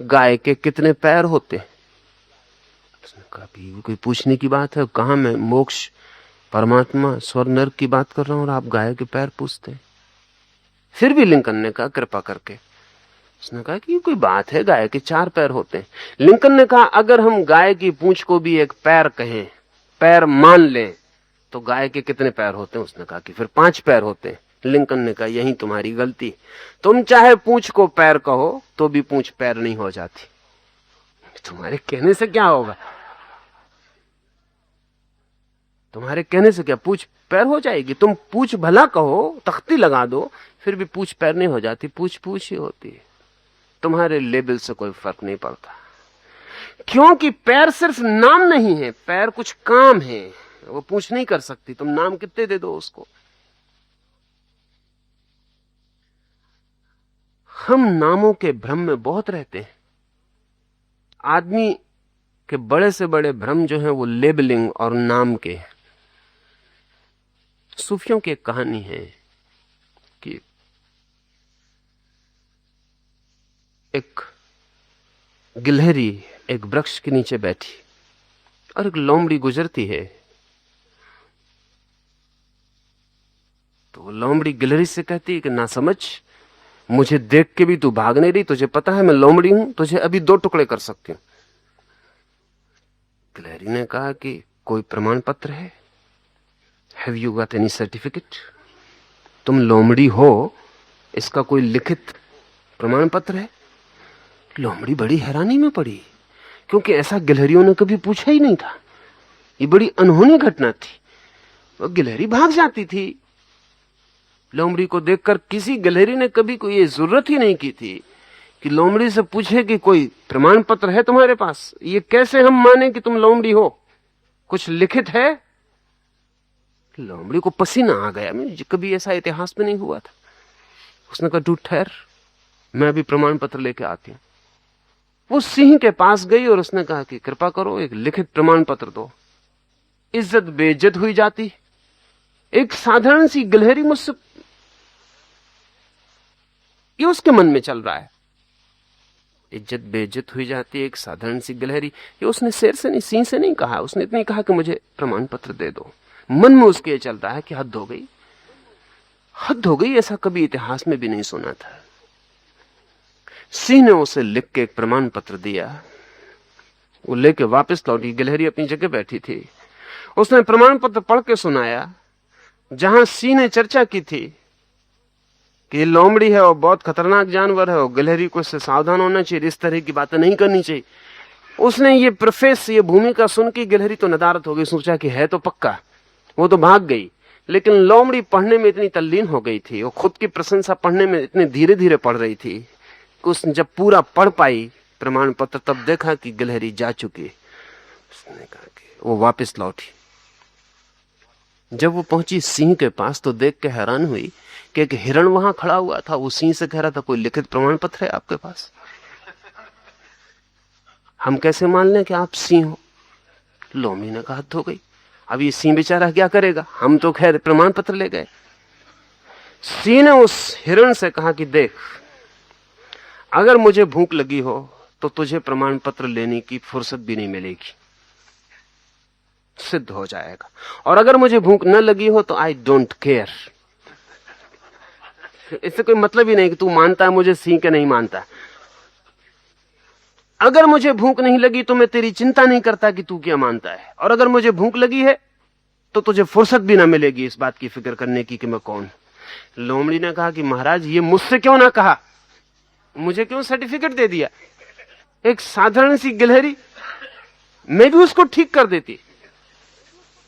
गाय के कितने पैर होते हैं? उसने कहा भी कोई पूछने की बात है? कहां मैं मोक्ष, परमात्मा, स्वर्ग, नरक की बात कर रहा हूं और आप गाय के पैर पूछते हैं? फिर भी लिंकन ने कहा कृपा करके, उसने कहा कि ये कोई बात है, गाय के 4 पैर होते हैं। लिंकन ने कहा अगर हम गाय की पूंछ को भी एक पैर कहें, पैर मान लें, तो गाय के कितने पैर होते हैं? उसने कहा कि फिर 5 पैर होते हैं। लिंकन ने कहा यही तुम्हारी गलती, तुम चाहे पूंछ को पैर कहो तो भी पूंछ पैर नहीं हो जाती। तुम्हारे कहने से क्या होगा? तुम्हारे कहने से क्या पूंछ पैर हो जाएगी? तुम पूंछ भला कहो, तख्ती लगा दो, फिर भी पूंछ पैर नहीं हो जाती। पूंछ पूंछ ही होती है। तुम्हारे लेबल से कोई फर्क नहीं पड़ता, क्योंकि पैर सिर्फ नाम नहीं है, पैर कुछ काम है, वो पूंछ नहीं कर सकती। तुम नाम कितने दे दो उसको। हम नामों के भ्रम में बहुत रहते हैं। आदमी के बड़े से बड़े भ्रम जो हैं वो लेबलिंग और नाम के। सूफियों की एक कहानी है कि एक गिलहरी एक वृक्ष के नीचे बैठी और एक लोमड़ी गुजरती है। तो वो लोमड़ी गिलहरी से कहती है कि ना समझ, मुझे देख के भी तू भाग नहीं रही, तुझे पता है मैं लोमड़ी हूं, तुझे अभी 2 टुकड़े कर सकती हूं। गिलहरी ने कहा कि कोई प्रमाण पत्र है? Have you got any certificate? तुम लोमड़ी हो इसका कोई लिखित प्रमाण पत्र है? लोमड़ी बड़ी हैरानी में पड़ी, क्योंकि ऐसा गिलहरियों ने कभी पूछा ही नहीं था। ये बड़ी अनहोनी घटना थी। वो गिलहरी भाग जाती थी। लोमड़ी को देखकर किसी गिलहरी ने कभी कोई ये जरूरत ही नहीं की थी कि लोमड़ी से पूछे कि कोई प्रमाण पत्र है तुम्हारे पास, ये कैसे हम माने कि तुम लोमड़ी हो, कुछ लिखित है। लोमड़ी को पसीना आ गया, कभी ऐसा इतिहास में नहीं हुआ था। उसने कहा, तू ठहर, मैं अभी प्रमाण पत्र लेके आती हूं। वो सिंह के पास गई और उसने कहा कि कृपा करो एक लिखित प्रमाण पत्र दो। इज्जत बेइज्जत हुई जाती। एक साधारण सी गिलहरी मुझसे, ये उसके मन में चल रहा है, इज्जत बेइज्जत हुई जाती है, एक साधारण सी गिलहरी। ये उसने शेर से नहीं, सिंह से नहीं कहा, उसने इतनी कहा कि मुझे प्रमाण पत्र दे दो। मन में उसके ये चल रहा है कि हद हो गई, हद हो गई, ऐसा कभी इतिहास में भी नहीं सुना था। सिंह ने उसे लिख के एक प्रमाण पत्र दिया। वो लेके वापस लौटी। गिलहरी अपनी जगह बैठी थी। उसने प्रमाण पत्र पढ़ के सुनाया, जहां सिंह ने चर्चा की थी कि लोमड़ी है और बहुत खतरनाक जानवर है और गिलहरी को इससे सावधान होना चाहिए, इस तरह की बातें नहीं करनी चाहिए। उसने ये प्रेफेस, ये भूमिका सुन के गिलहरी तो नदारत हो गई, सोचा कि है तो पक्का, वो तो भाग गई। लेकिन लोमड़ी पढ़ने में इतनी तल्लीन हो गई थी, वो खुद की प्रशंसा पढ़ने में इतने धीरे धीरे पढ़ रही थी कि उसने जब पूरा पढ़ पाई प्रमाण पत्र, तब देखा कि गिलहरी जा चुकी। उसने कहा कि वो वापस लौटी। जब वो पहुंची सिंह के पास तो देख के हैरान हुई कि एक हिरण वहां खड़ा हुआ था। वो सिंह से कह रहा था, कोई लिखित प्रमाण पत्र है आपके पास? हम कैसे मान लें कि आप सिंह हो? लोमड़ी ने कहा, हद हो गई, अब ये सिंह बेचारा क्या करेगा, हम तो खैर प्रमाण पत्र ले गए। सिंह ने उस हिरण से कहा कि देख, अगर मुझे भूख लगी हो तो तुझे प्रमाण पत्र लेने की फुर्सत भी नहीं मिलेगी, सिद्ध हो जाएगा। और अगर मुझे भूख न लगी हो तो आई डोंट केयर। इससे कोई मतलब ही नहीं कि तू मानता है मुझे सिंह के नहीं मानता। अगर मुझे भूख नहीं लगी तो मैं तेरी चिंता नहीं करता कि तू क्या मानता है, और अगर मुझे भूख लगी है तो तुझे फुर्सत भी ना मिलेगी इस बात की फिक्र करने की कि मैं कौन। लोमड़ी ने कहा कि महाराज, ये मुझसे क्यों ना कहा, मुझे क्यों सर्टिफिकेट दे दिया? एक साधारण सी गिलहरी, मैं भी उसको ठीक कर देती।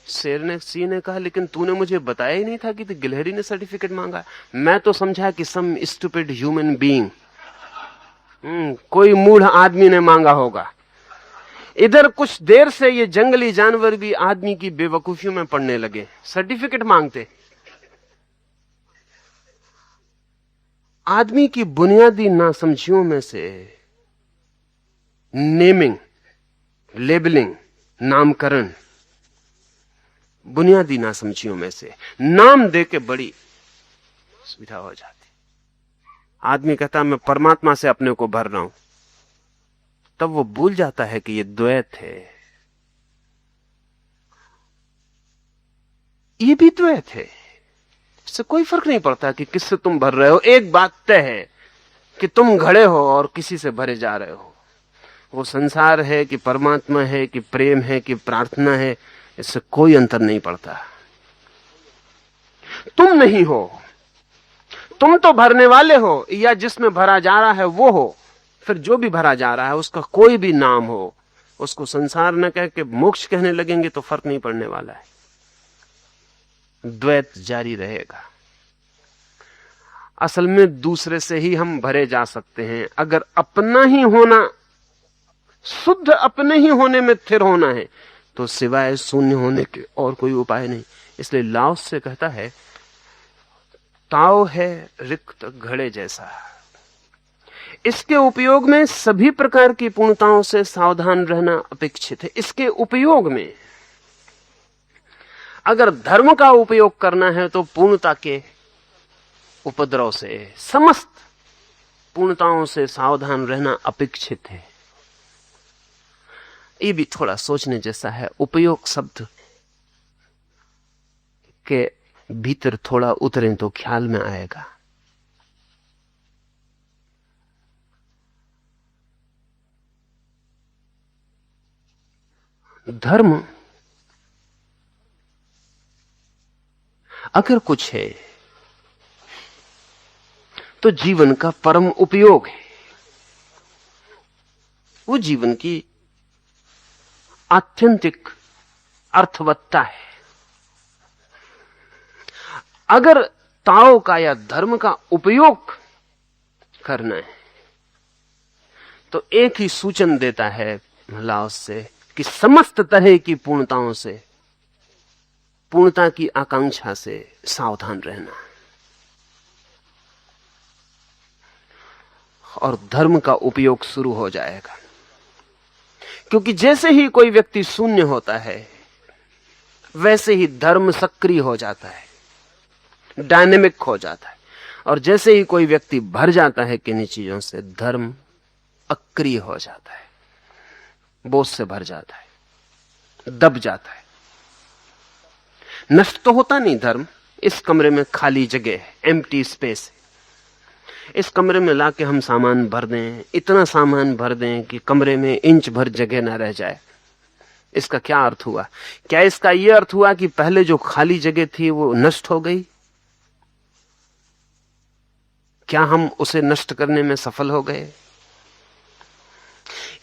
सिंह ने कहा, लेकिन तूने मुझे बताया ही नहीं था कि गिलहरी ने सर्टिफिकेट मांगा। मैं तो समझा कि सम स्टूपिड ह्यूमन बीइंग, कोई मूढ़ आदमी ने मांगा होगा। इधर कुछ देर से ये जंगली जानवर भी आदमी की बेवकूफियों में पड़ने लगे, सर्टिफिकेट मांगते। आदमी की बुनियादी नासमझियों में से नेमिंग, लेबलिंग, नामकरण, बुनियादी नासमझियों में से नाम देके बड़ी सुविधा हो जाती। आदमी कहता मैं परमात्मा से अपने को भर रहा हूं, तब वो भूल जाता है कि ये द्वैत है। ये भी द्वैत है, इससे कोई फर्क नहीं पड़ता कि किससे तुम भर रहे हो। एक बात तय है कि तुम घड़े हो और किसी से भरे जा रहे हो। वो संसार है कि परमात्मा है कि प्रेम है कि प्रार्थना है, इससे कोई अंतर नहीं पड़ता। तुम नहीं हो, तुम तो भरने वाले हो, या जिसमें भरा जा रहा है वो हो। फिर जो भी भरा जा रहा है उसका कोई भी नाम हो, उसको संसार न कह के मोक्ष कहने लगेंगे तो फर्क नहीं पड़ने वाला है। द्वैत जारी रहेगा। असल में दूसरे से ही हम भरे जा सकते हैं। अगर अपना ही होना, शुद्ध अपने ही होने में स्थिर होना है तो सिवाय शून्य होने के और कोई उपाय नहीं। इसलिए लाओस से कहता है, ताओ है रिक्त घड़े जैसा। इसके उपयोग में सभी प्रकार की पूर्णताओं से सावधान रहना अपेक्षित है। इसके उपयोग में अगर धर्म का उपयोग करना है तो पूर्णता के उपद्रव से, समस्त पूर्णताओं से सावधान रहना अपेक्षित है। ये भी थोड़ा सोचने जैसा है। उपयोग शब्द के भीतर थोड़ा उतरें तो ख्याल में आएगा। धर्म अगर कुछ है तो जीवन का परम उपयोग है। वो जीवन की आत्यंतिक अर्थवत्ता है। अगर ताओ का या धर्म का उपयोग करना है तो एक ही सूचन देता है लाओस से कि समस्त तरह की पूर्णताओं से, पूर्णता की आकांक्षा से सावधान रहना। और धर्म का उपयोग शुरू हो जाएगा, क्योंकि जैसे ही कोई व्यक्ति शून्य होता है वैसे ही धर्म सक्रिय हो जाता है, डायनेमिक हो जाता है। और जैसे ही कोई व्यक्ति भर जाता है किन्हीं चीजों से, धर्म अक्रिय हो जाता है, बोझ से भर जाता है, दब जाता है। नष्ट तो होता नहीं धर्म। इस कमरे में खाली जगह है, एम्प्टी स्पेस है। इस कमरे में लाके हम सामान भर दें, इतना सामान भर दें कि कमरे में इंच भर जगह ना रह जाए। इसका क्या अर्थ हुआ? क्या इसका यह अर्थ हुआ कि पहले जो खाली जगह थी वो नष्ट हो गई? क्या हम उसे नष्ट करने में सफल हो गए?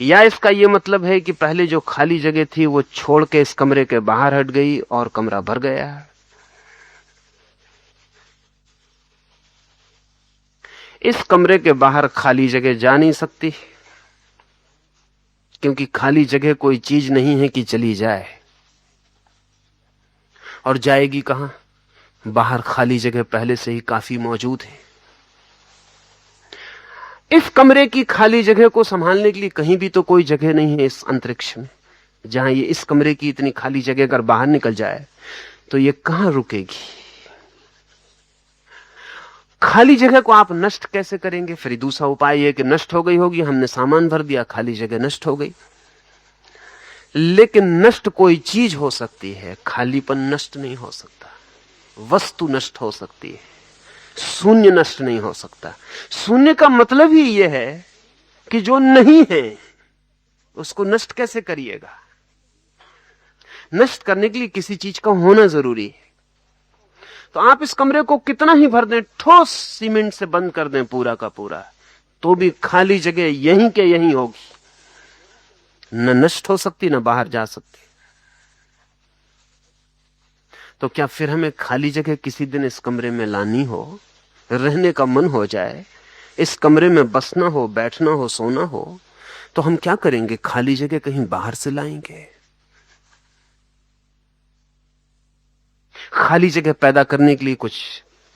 या इसका यह मतलब है कि पहले जो खाली जगह थी वो छोड़ के इस कमरे के बाहर हट गई और कमरा भर गया? इस कमरे के बाहर खाली जगह जा नहीं सकती, क्योंकि खाली जगह कोई चीज नहीं है कि चली जाए। और जाएगी कहां? बाहर खाली जगह पहले से ही काफी मौजूद है। इस कमरे की खाली जगह को संभालने के लिए कहीं भी तो कोई जगह नहीं है इस अंतरिक्ष में। जहां ये इस कमरे की इतनी खाली जगह अगर बाहर निकल जाए तो ये कहां रुकेगी? खाली जगह को आप नष्ट कैसे करेंगे? फिर दूसरा उपाय यह कि नष्ट हो गई होगी, हमने सामान भर दिया, खाली जगह नष्ट हो गई। लेकिन नष्ट कोई चीज हो सकती है, खालीपन नष्ट नहीं हो सकता। वस्तु नष्ट हो सकती है, शून्य नष्ट नहीं हो सकता। शून्य का मतलब ही यह है कि जो नहीं है उसको नष्ट कैसे करिएगा? नष्ट करने के लिए किसी चीज का होना जरूरी है। तो आप इस कमरे को कितना ही भर दें, ठोस सीमेंट से बंद कर दें पूरा का पूरा, तो भी खाली जगह यहीं के यहीं होगी, न नष्ट हो सकती न बाहर जा सकती। तो क्या फिर हमें खाली जगह किसी दिन इस कमरे में लानी हो, रहने का मन हो जाए, इस कमरे में बसना हो, बैठना हो, सोना हो, तो हम क्या करेंगे? खाली जगह कहीं बाहर से लाएंगे। खाली जगह पैदा करने के लिए कुछ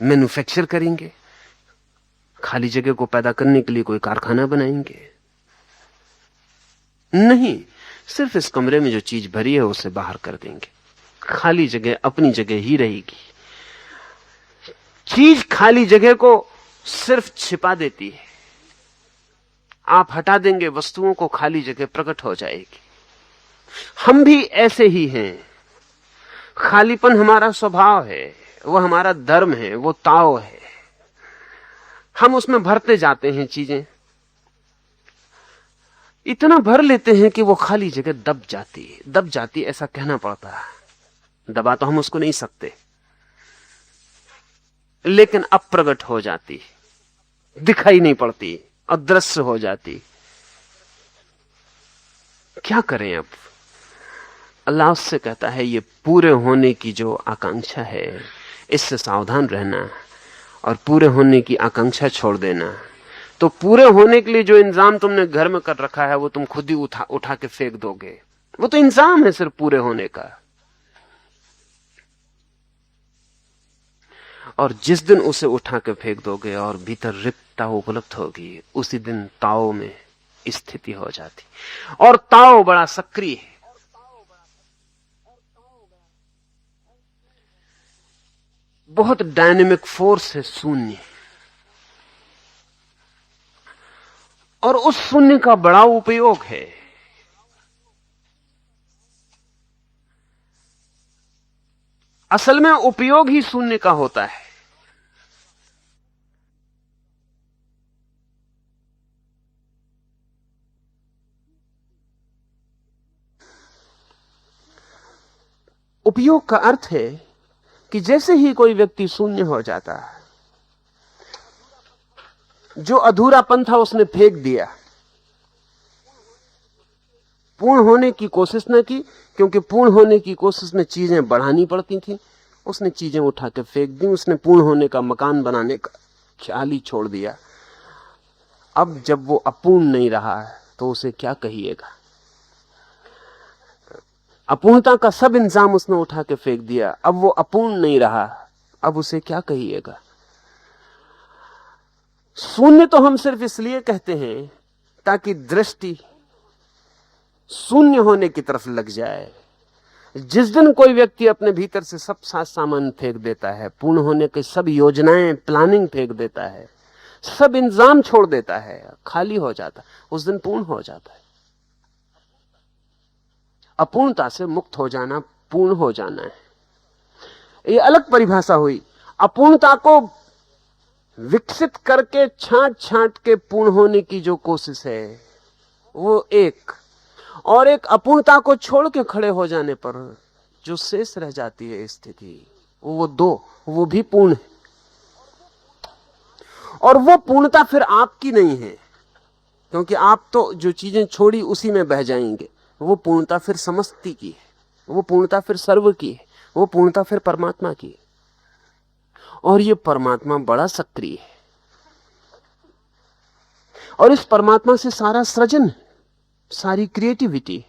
मैन्युफैक्चर करेंगे, खाली जगह को पैदा करने के लिए कोई कारखाना बनाएंगे? नहीं, सिर्फ इस कमरे में जो चीज भरी है उसे बाहर कर देंगे। खाली जगह अपनी जगह ही रहेगी। चीज खाली जगह को सिर्फ छिपा देती है। आप हटा देंगे वस्तुओं को, खाली जगह प्रकट हो जाएगी। हम भी ऐसे ही हैं। खालीपन हमारा स्वभाव है, वो हमारा धर्म है, वो ताओ है। हम उसमें भरते जाते हैं चीजें, इतना भर लेते हैं कि वो खाली जगह दब जाती है। दब जाती ऐसा कहना पड़ता है, दबा तो हम उसको नहीं सकते, लेकिन अप्रगट हो जाती, दिखाई नहीं पड़ती, अदृश्य हो जाती। क्या करें अब? अल्लाह उससे कहता है ये पूरे होने की जो आकांक्षा है इससे सावधान रहना और पूरे होने की आकांक्षा छोड़ देना। तो पूरे होने के लिए जो इंतजाम तुमने घर में कर रखा है वो तुम खुद ही उठा के फेंक दोगे। वो तो इंतजाम है सिर्फ पूरे होने का। और जिस दिन उसे उठा के फेंक दोगे और भीतर रिक्तता उपलब्ध होगी, उसी दिन ताओ में स्थिति हो जाती। और ताओ बड़ा सक्रिय है। बहुत डायनेमिक फोर्स है शून्य, और उस शून्य का बड़ा उपयोग है। असल में उपयोग ही शून्य का होता है। उपयोग का अर्थ है कि जैसे ही कोई व्यक्ति शून्य हो जाता है, जो अधूरापन था उसने फेंक दिया, पूर्ण होने की कोशिश न की, क्योंकि पूर्ण होने की कोशिश में चीजें बढ़ानी पड़ती थी। उसने चीजें उठा के फेंक दी, उसने पूर्ण होने का मकान बनाने का ख्याल ही छोड़ दिया। अब जब वो अपूर्ण नहीं रहा है तो उसे क्या कहिएगा। अपूर्णता का सब इंतजाम उसने उठा के फेंक दिया, अब वो अपूर्ण नहीं रहा, अब उसे क्या कहिएगा। शून्य तो हम सिर्फ इसलिए कहते हैं ताकि दृष्टि शून्य होने की तरफ लग जाए। जिस दिन कोई व्यक्ति अपने भीतर से सब साज सामान फेंक देता है, पूर्ण होने की सब योजनाएं प्लानिंग फेंक देता है, सब इंतजाम छोड़ देता है, खाली हो जाता, उस दिन पूर्ण हो जाता है। अपूर्णता से मुक्त हो जाना पूर्ण हो जाना है। ये अलग परिभाषा हुई। अपूर्णता को विकसित करके छांट छांट के पूर्ण होने की जो कोशिश है वो एक, और एक अपूर्णता को छोड़ के खड़े हो जाने पर जो शेष रह जाती है स्थिति, वो दो, वो भी पूर्ण है। और वो पूर्णता फिर आपकी नहीं है, क्योंकि आप तो जो चीजें छोड़ी उसी में बह जाएंगे। वो पूर्णता फिर समस्ती की है, वो पूर्णता फिर सर्व की है, वो पूर्णता फिर परमात्मा की है। और ये परमात्मा बड़ा सक्रिय है, और इस परमात्मा से सारा सृजन, सारी क्रिएटिविटी,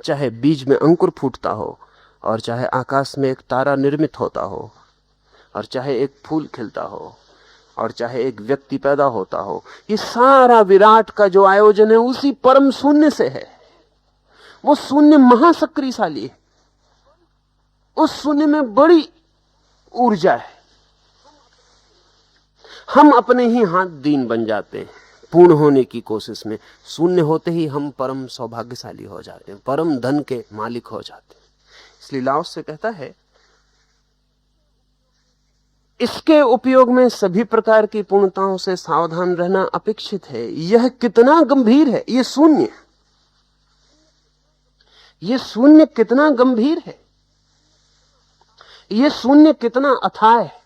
चाहे बीज में अंकुर फूटता हो, और चाहे आकाश में एक तारा निर्मित होता हो, और चाहे एक फूल खिलता हो, और चाहे एक व्यक्ति पैदा होता हो, ये सारा विराट का जो आयोजन है उसी परम शून्य से है। वो शून्य महाशक्तिशाली है, उस शून्य में बड़ी ऊर्जा है। हम अपने ही हाथ दीन बन जाते हैं पूर्ण होने की कोशिश में। शून्य होते ही हम परम सौभाग्यशाली हो जाते हैं, परम धन के मालिक हो जाते हैं। इसलिए लाओस से कहता है, इसके उपयोग में सभी प्रकार की पूर्णताओं से सावधान रहना अपेक्षित है। यह कितना गंभीर है, ये शून्य, ये शून्य कितना गंभीर है, ये शून्य कितना अथाह है।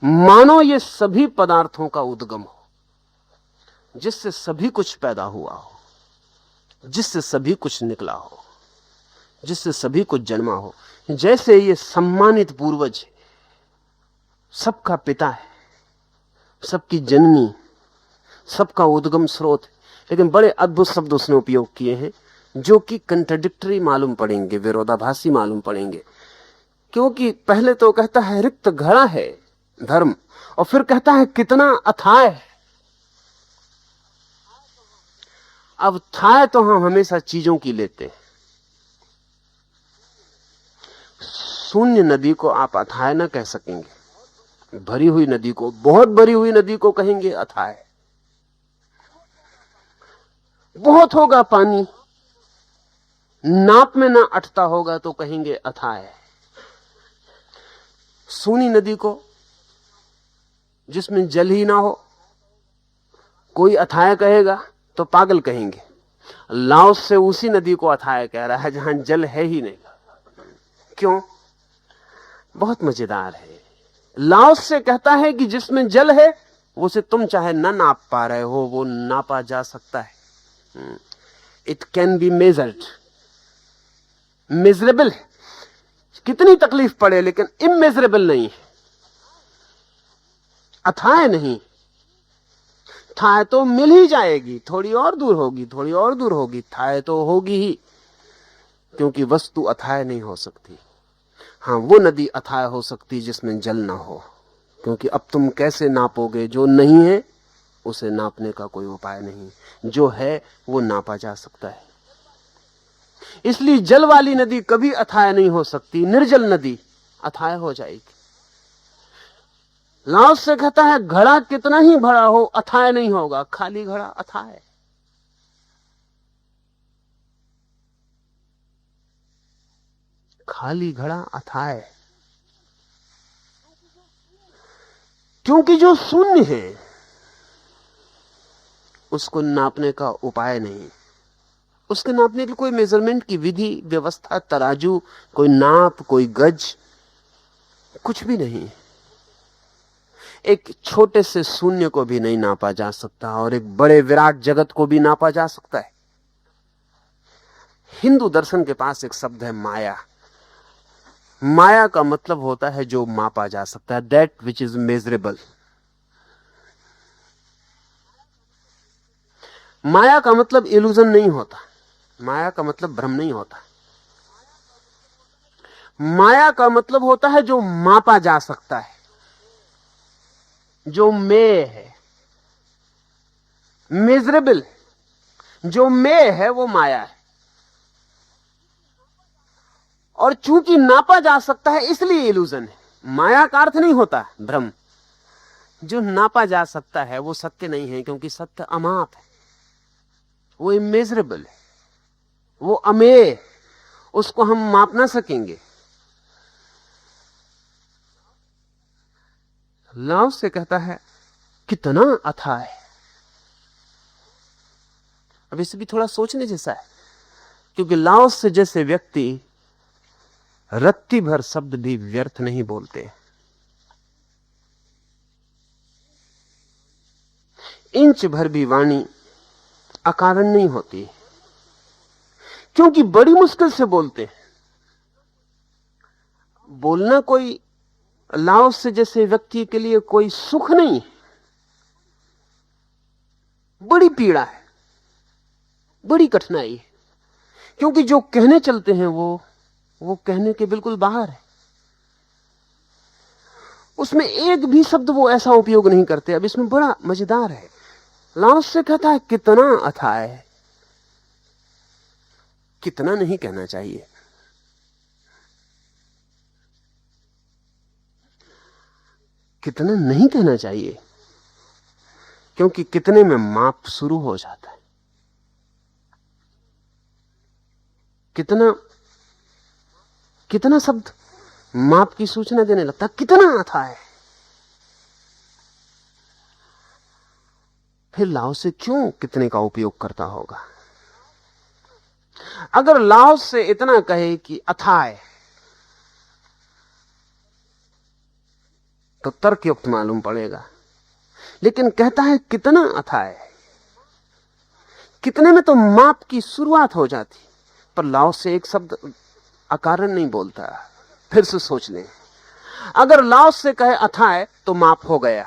मानो ये सभी पदार्थों का उद्गम हो, जिससे सभी कुछ पैदा हुआ हो, जिससे सभी कुछ निकला हो, जिससे सभी कुछ जन्मा हो। जैसे ये सम्मानित पूर्वज है, सबका पिता है, सबकी जननी, सबका उद्गम स्रोत है। लेकिन बड़े अद्भुत शब्द उसने उपयोग किए हैं जो कि कंट्राडिक्टरी मालूम पड़ेंगे, विरोधाभासी मालूम पड़ेंगे। क्योंकि पहले तो कहता है रिक्त घड़ा है धर्म, और फिर कहता है कितना अथाह है। अब थाह तो हम हमेशा चीजों की लेते हैं। शून्य नदी को आप अथाह ना कह सकेंगे, भरी हुई नदी को, बहुत भरी हुई नदी को कहेंगे अथाह। बहुत होगा पानी, नाप में ना अटता होगा तो कहेंगे अथाह। सूनी नदी को, जिसमें जल ही ना हो, कोई अथाह कहेगा तो पागल कहेंगे। लाओस से उसी नदी को अथाह कह रहा है जहां जल है ही नहीं। क्यों? बहुत मजेदार है। लाओस से कहता है कि जिसमें जल है उसे तुम चाहे ना नाप पा रहे हो, वो नापा जा सकता है। It can be measured. Measurable है, कितनी तकलीफ पड़े, लेकिन इमेजरेबल नहीं है, अथाह नहीं। थाह तो मिल ही जाएगी, थोड़ी और दूर होगी, थोड़ी और दूर होगी, थाह तो होगी ही, क्योंकि वस्तु अथाह नहीं हो सकती। हाँ, वो नदी अथाह हो सकती जिसमें जल ना हो, क्योंकि अब तुम कैसे नापोगे? जो नहीं है उसे नापने का कोई उपाय नहीं, जो है वो नापा जा सकता है। इसलिए जल वाली नदी कभी अथाह नहीं हो सकती, निर्जल नदी अथाह हो जाएगी। लाओस से कहता है घड़ा कितना ही भरा हो अथाह नहीं होगा, खाली घड़ा अथाह है। खाली घड़ा अथाह है, क्योंकि जो शून्य है उसको नापने का उपाय नहीं, उसके नापने की कोई मेजरमेंट की विधि व्यवस्था, तराजू, कोई नाप, कोई गज, कुछ भी नहीं। एक छोटे से शून्य को भी नहीं नापा जा सकता और एक बड़े विराट जगत को भी नापा जा सकता है। हिंदू दर्शन के पास एक शब्द है माया। माया का मतलब होता है जो मापा जा सकता है, दैट विच इज मेजरेबल। माया का मतलब इल्यूजन नहीं होता, माया का मतलब भ्रम नहीं होता। माया का मतलब होता है जो मापा जा सकता है, जो मेय है, मेजरेबल। जो मेय है वो माया है, और चूंकि नापा जा सकता है इसलिए इल्यूजन है। माया का अर्थ नहीं होता भ्रम। जो नापा जा सकता है वो सत्य नहीं है, क्योंकि सत्य अमाप है, वो इमेजरेबल है, वो अमेय, उसको हम माप ना सकेंगे। लाओ से कहता है कितना अथाह है। अब इसे भी थोड़ा सोचने जैसा है, क्योंकि लाओ से जैसे व्यक्ति रत्ती भर शब्द भी व्यर्थ नहीं बोलते, इंच भर भी वाणी अकारण नहीं होती, क्योंकि बड़ी मुश्किल से बोलते हैं। बोलना कोई लाओ से जैसे व्यक्ति के लिए कोई सुख नहीं, बड़ी पीड़ा है, बड़ी कठिनाई है, क्योंकि जो कहने चलते हैं वो कहने के बिल्कुल बाहर है। उसमें एक भी शब्द वो ऐसा उपयोग नहीं करते। अब इसमें बड़ा मजेदार है, लाओ से कहता है कितना अथाह है। कितना नहीं कहना चाहिए, कितना नहीं कहना चाहिए, क्योंकि कितने में माप शुरू हो जाता है। कितना कितना शब्द माप की सूचना देने लगता, कितना अथाह है। फिर लाओ से क्यों कितने का उपयोग करता होगा? अगर लाओ से इतना कहे कि अथाह है तो तर्कयुक्त मालूम पड़ेगा, लेकिन कहता है कितना अथाह है। कितने में तो माप की शुरुआत हो जाती, पर लाओ से एक शब्द अकारण नहीं बोलता। फिर से सोच लें, अगर लाओ से कहे अथाह है तो माप हो गया।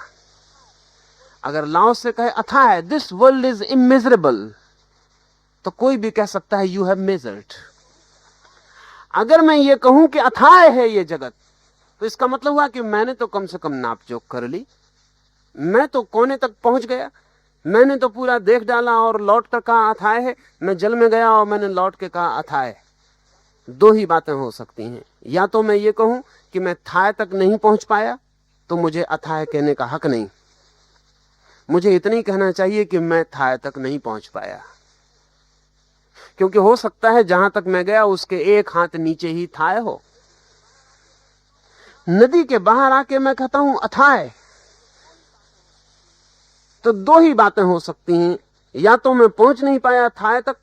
अगर लाओ से कहे अथाह है, दिस वर्ल्ड इज इमेजरेबल, तो कोई भी कह सकता है यू हैव मेजर्ड। अगर मैं ये कहूं कि अथाह है ये जगत, तो इसका मतलब हुआ कि मैंने तो कम से कम नाप जोख कर ली, मैं तो कोने तक पहुंच गया, मैंने तो पूरा देख डाला और लौट कर कहा अथाह है। मैं जल में गया और मैंने लौट के कहा अथाह है। दो ही बातें हो सकती हैं, या तो मैं ये कहूं कि मैं थाह तक नहीं पहुंच पाया, तो मुझे अथाह कहने का हक नहीं, मुझे इतना ही कहना चाहिए कि मैं थाह तक नहीं पहुंच पाया। क्योंकि हो सकता है जहां तक मैं गया उसके एक हाथ नीचे ही थाह हो। नदी के बाहर आके मैं कहता हूं अथाह है, तो दो ही बातें हो सकती हैं, या तो मैं पहुंच नहीं पाया थाह तक,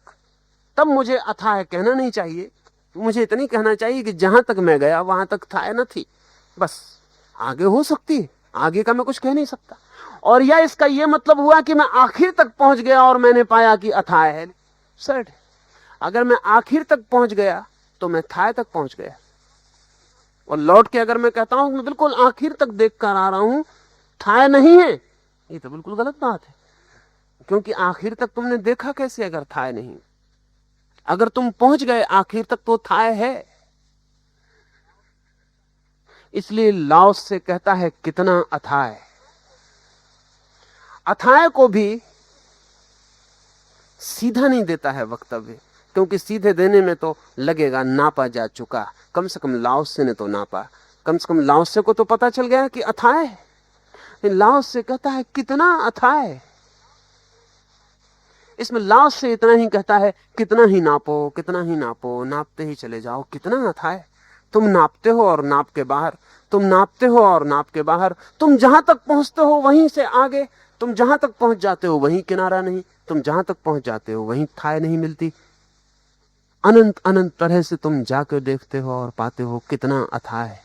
तब मुझे अथाह कहना नहीं चाहिए, मुझे इतनी कहना चाहिए कि जहां तक मैं गया वहां तक थाह न थी, बस। आगे हो सकती है, आगे का मैं कुछ कह नहीं सकता। और या इसका यह मतलब हुआ कि मैं आखिर तक पहुंच गया और मैंने पाया कि अथाह है। सर, अगर मैं आखिर तक पहुंच गया तो मैं थाह तक पहुंच गया, और लौट के अगर मैं कहता हूं मैं बिल्कुल आखिर तक देख कर आ रहा हूं, थाह नहीं है, ये तो बिल्कुल गलत बात है। क्योंकि आखिर तक तुमने देखा कैसे अगर थाह नहीं? अगर तुम पहुंच गए आखिर तक तो थाह है। इसलिए लाओ से कहता है कितना अथाह है। अथाह को भी सीधा नहीं देता है वक्तव्य, क्योंकि सीधे देने में तो लगेगा नापा जा चुका। कम से कम लाओ से ने तो नापा, कम से कम लाओ से को तो पता चल गया कि अथाह है। लाओ से कहता है कितना अथाह है। इसमें लाओ से इतना ही कहता है कितना ही नापो, कितना ही नापो, नापते ही चले जाओ। कितना अथाह है। तुम नापते हो और नाप के बाहर, तुम नापते हो और नाप के बाहर, तुम जहां तक पहुंचते हो वहीं से आगे, तुम जहां तक पहुंच जाते हो वहीं किनारा नहीं, तुम जहां तक पहुंच जाते हो वहीं थाह नहीं मिलती। अनंत अनंत तरह से तुम जाकर देखते हो और पाते हो कितना अथाह है।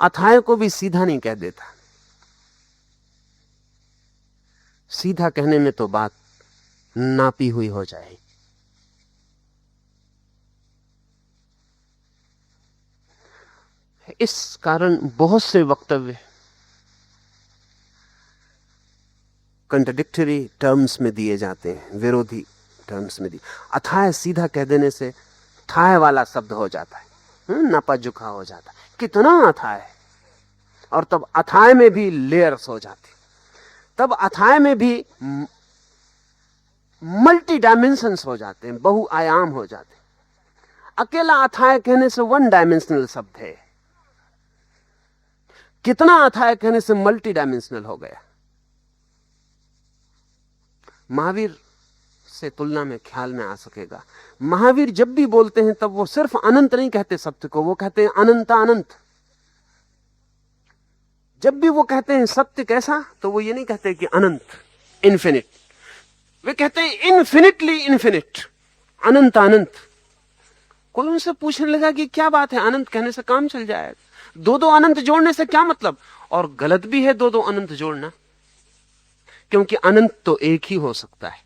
अथाह को भी सीधा नहीं कह देता, सीधा कहने में तो बात नापी हुई हो जाएगी। इस कारण बहुत से वक्तव्य कंट्राडिक्टरी टर्म्स में दिए जाते हैं, विरोधी टर्म्स में दिए। अथाह सीधा कह देने से थाह वाला शब्द हो जाता है, नापा जुखा हो जाता है, कितना अथाह है। और तब अथाह में भी लेयर्स हो जाती, तब अथाह में भी मल्टी डायमेंशंस हो जाते हैं, बहुआयाम हो जाते हैं। अकेला अथाह कहने से वन डायमेंशनल शब्द है, कितना अथाह कहने से मल्टी डायमेंशनल हो गया। महावीर से तुलना में ख्याल में आ सकेगा, महावीर जब भी बोलते हैं तब वो सिर्फ अनंत नहीं कहते सत्य को, वो कहते हैं अनंत अनंत। जब भी वो कहते हैं सत्य कैसा, तो वो ये नहीं कहते कि अनंत इन्फिनिट, वे कहते हैं इन्फिनिटली इन्फिनिट, अनंत अनंत। कोई उनसे पूछने लगा कि क्या बात है, अनंत कहने से काम चल जाएगा, दो दो अनंत जोड़ने से क्या मतलब। और गलत भी है दो दो अनंत जोड़ना, क्योंकि अनंत तो एक ही हो सकता है।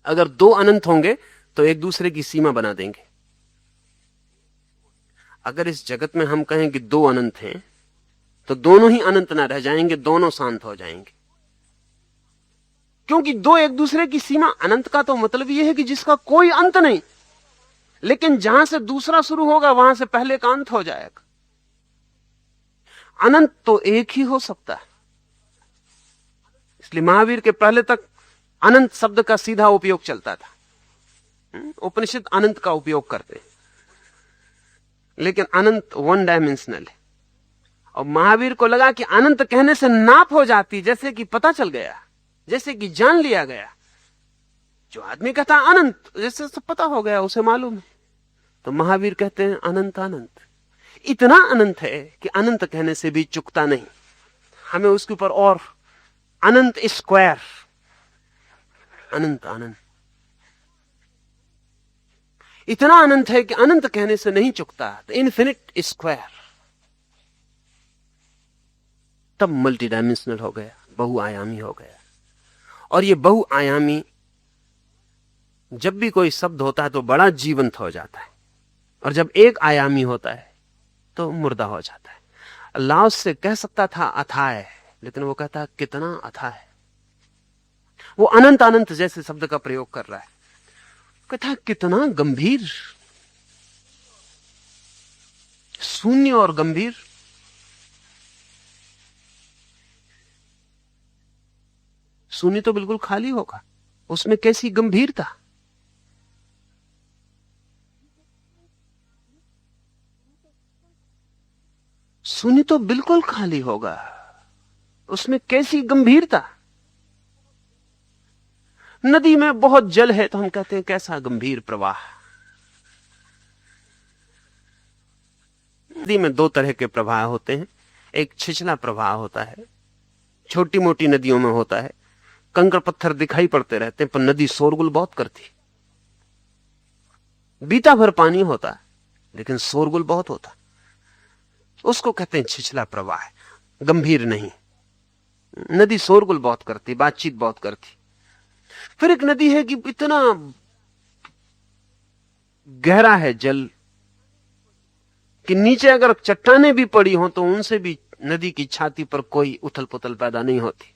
अगर दो अनंत होंगे तो एक दूसरे की सीमा बना देंगे। अगर इस जगत में हम कहें कि दो अनंत हैं, तो दोनों ही अनंत ना रह जाएंगे, दोनों शांत हो जाएंगे, क्योंकि दो एक दूसरे की सीमा। अनंत का तो मतलब यह है कि जिसका कोई अंत नहीं, लेकिन जहां से दूसरा शुरू होगा वहां से पहले का अंत हो जाएगा। अनंत तो एक ही हो सकता है। इसलिए महावीर के पहले तक अनंत शब्द का सीधा उपयोग चलता था। उपनिषद अनंत का उपयोग करते हैं, लेकिन अनंत वन डायमेंशनल है। और महावीर को लगा कि अनंत कहने से नाप हो जाती, जैसे कि पता चल गया, जैसे कि जान लिया गया। जो आदमी कहता अनंत, जैसे सब पता हो गया, उसे मालूम है। तो महावीर कहते हैं अनंत अनंत, इतना अनंत है कि अनंत कहने से भी चुकता नहीं। हमें उसके ऊपर और अनंत स्क्वायर, अनंत अनंत, इतना अनंत है कि अनंत कहने से नहीं चुकता, इन्फिनिट स्क्वायर। तब मल्टी डायमेंशनल हो गया, बहुआयामी हो गया। और ये बहुआयामी, जब भी कोई शब्द होता है तो बड़ा जीवंत हो जाता है, और जब एक आयामी होता है तो मुर्दा हो जाता है। लाओस से कह सकता था अथाह, लेकिन वो कहता कितना अथाह है। वो अनंत अनंत जैसे शब्द का प्रयोग कर रहा है, कहता कितना गंभीर, शून्य और गंभीर। शून्य तो बिल्कुल खाली होगा, उसमें कैसी गंभीरता। शून्य तो बिल्कुल खाली होगा, उसमें कैसी गंभीरता। नदी में बहुत जल है तो हम कहते हैं कैसा गंभीर प्रवाह। नदी में दो तरह के प्रवाह होते हैं, एक छिछला प्रवाह होता है, छोटी मोटी नदियों में होता है, कंकड़ पत्थर दिखाई पड़ते रहते हैं पर नदी शोरगुल बहुत करती, बीता भर पानी होता है लेकिन शोरगुल बहुत होता, उसको कहते हैं छिछला प्रवाह, गंभीर नहीं। नदी शोरगुल बहुत करती, बातचीत बहुत करती। फिर एक नदी है कि इतना गहरा है जल कि नीचे अगर चट्टानें भी पड़ी हो तो उनसे भी नदी की छाती पर कोई उथल पुथल पैदा नहीं होती।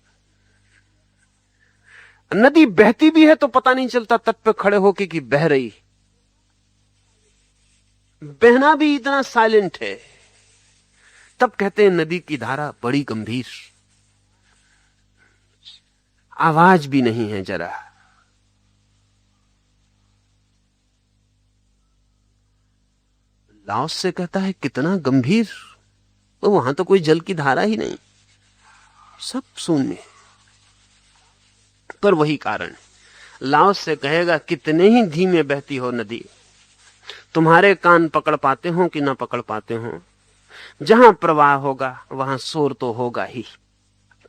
नदी बहती भी है तो पता नहीं चलता तट पे खड़े होके कि बह रही, बहना भी इतना साइलेंट है। तब कहते हैं नदी की धारा बड़ी गंभीर, आवाज भी नहीं है जरा। लाओस से कहता है कितना गंभीर, तो वहां तो कोई जल की धारा ही नहीं, सब शून्य। पर वही कारण, लाओस से कहेगा कितने ही धीमे बहती हो नदी, तुम्हारे कान पकड़ पाते हो कि ना पकड़ पाते हो, जहां प्रवाह होगा वहां शोर तो होगा ही,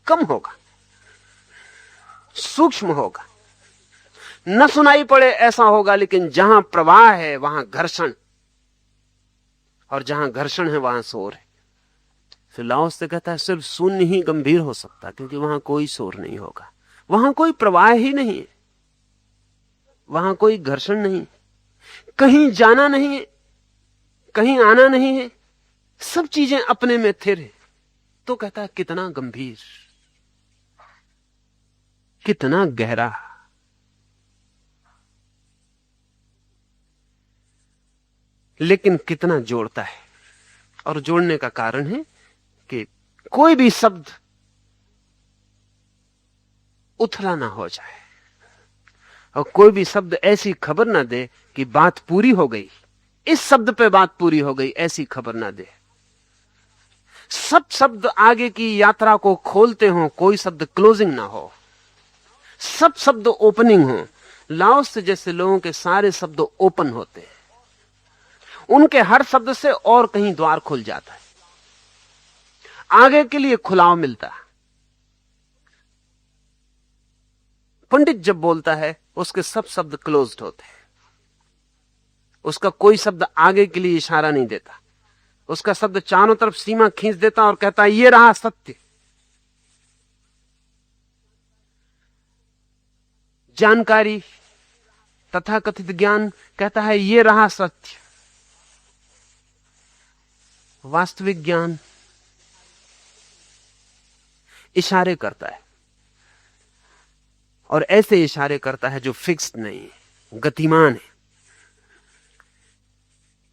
कम होगा, सूक्ष्म होगा, न सुनाई पड़े ऐसा होगा, लेकिन जहां प्रवाह है वहां घर्षण, और जहां घर्षण है वहां शोर है। फिर लाओस से कहता है सिर्फ शून्य ही गंभीर हो सकता, क्योंकि वहां कोई शोर नहीं होगा, वहां कोई प्रवाह ही नहीं है, वहां कोई घर्षण नहीं, कहीं जाना नहीं है, कहीं आना नहीं है, सब चीजें अपने में स्थिर है। तो कहता है कितना गंभीर, कितना गहरा। लेकिन कितना जोड़ता है। और जोड़ने का कारण है कि कोई भी शब्द उथला ना हो जाए, और कोई भी शब्द ऐसी खबर ना दे कि बात पूरी हो गई, इस शब्द पे बात पूरी हो गई, ऐसी खबर ना दे। सब शब्द आगे की यात्रा को खोलते हो, कोई शब्द क्लोजिंग ना हो, सब शब्द ओपनिंग हो। लाओस जैसे लोगों के सारे शब्द ओपन होते हैं, उनके हर शब्द से और कहीं द्वार खुल जाता है, आगे के लिए खुलाव मिलता है। पंडित जब बोलता है उसके सब शब्द क्लोज्ड होते हैं, उसका कोई शब्द आगे के लिए इशारा नहीं देता, उसका शब्द चारों तरफ सीमा खींच देता और कहता है ये रहा सत्य। जानकारी, तथाकथित ज्ञान कहता है ये रहा सत्य। वास्तविक ज्ञान इशारे करता है, और ऐसे इशारे करता है जो फिक्स्ड नहीं है, गतिमान है।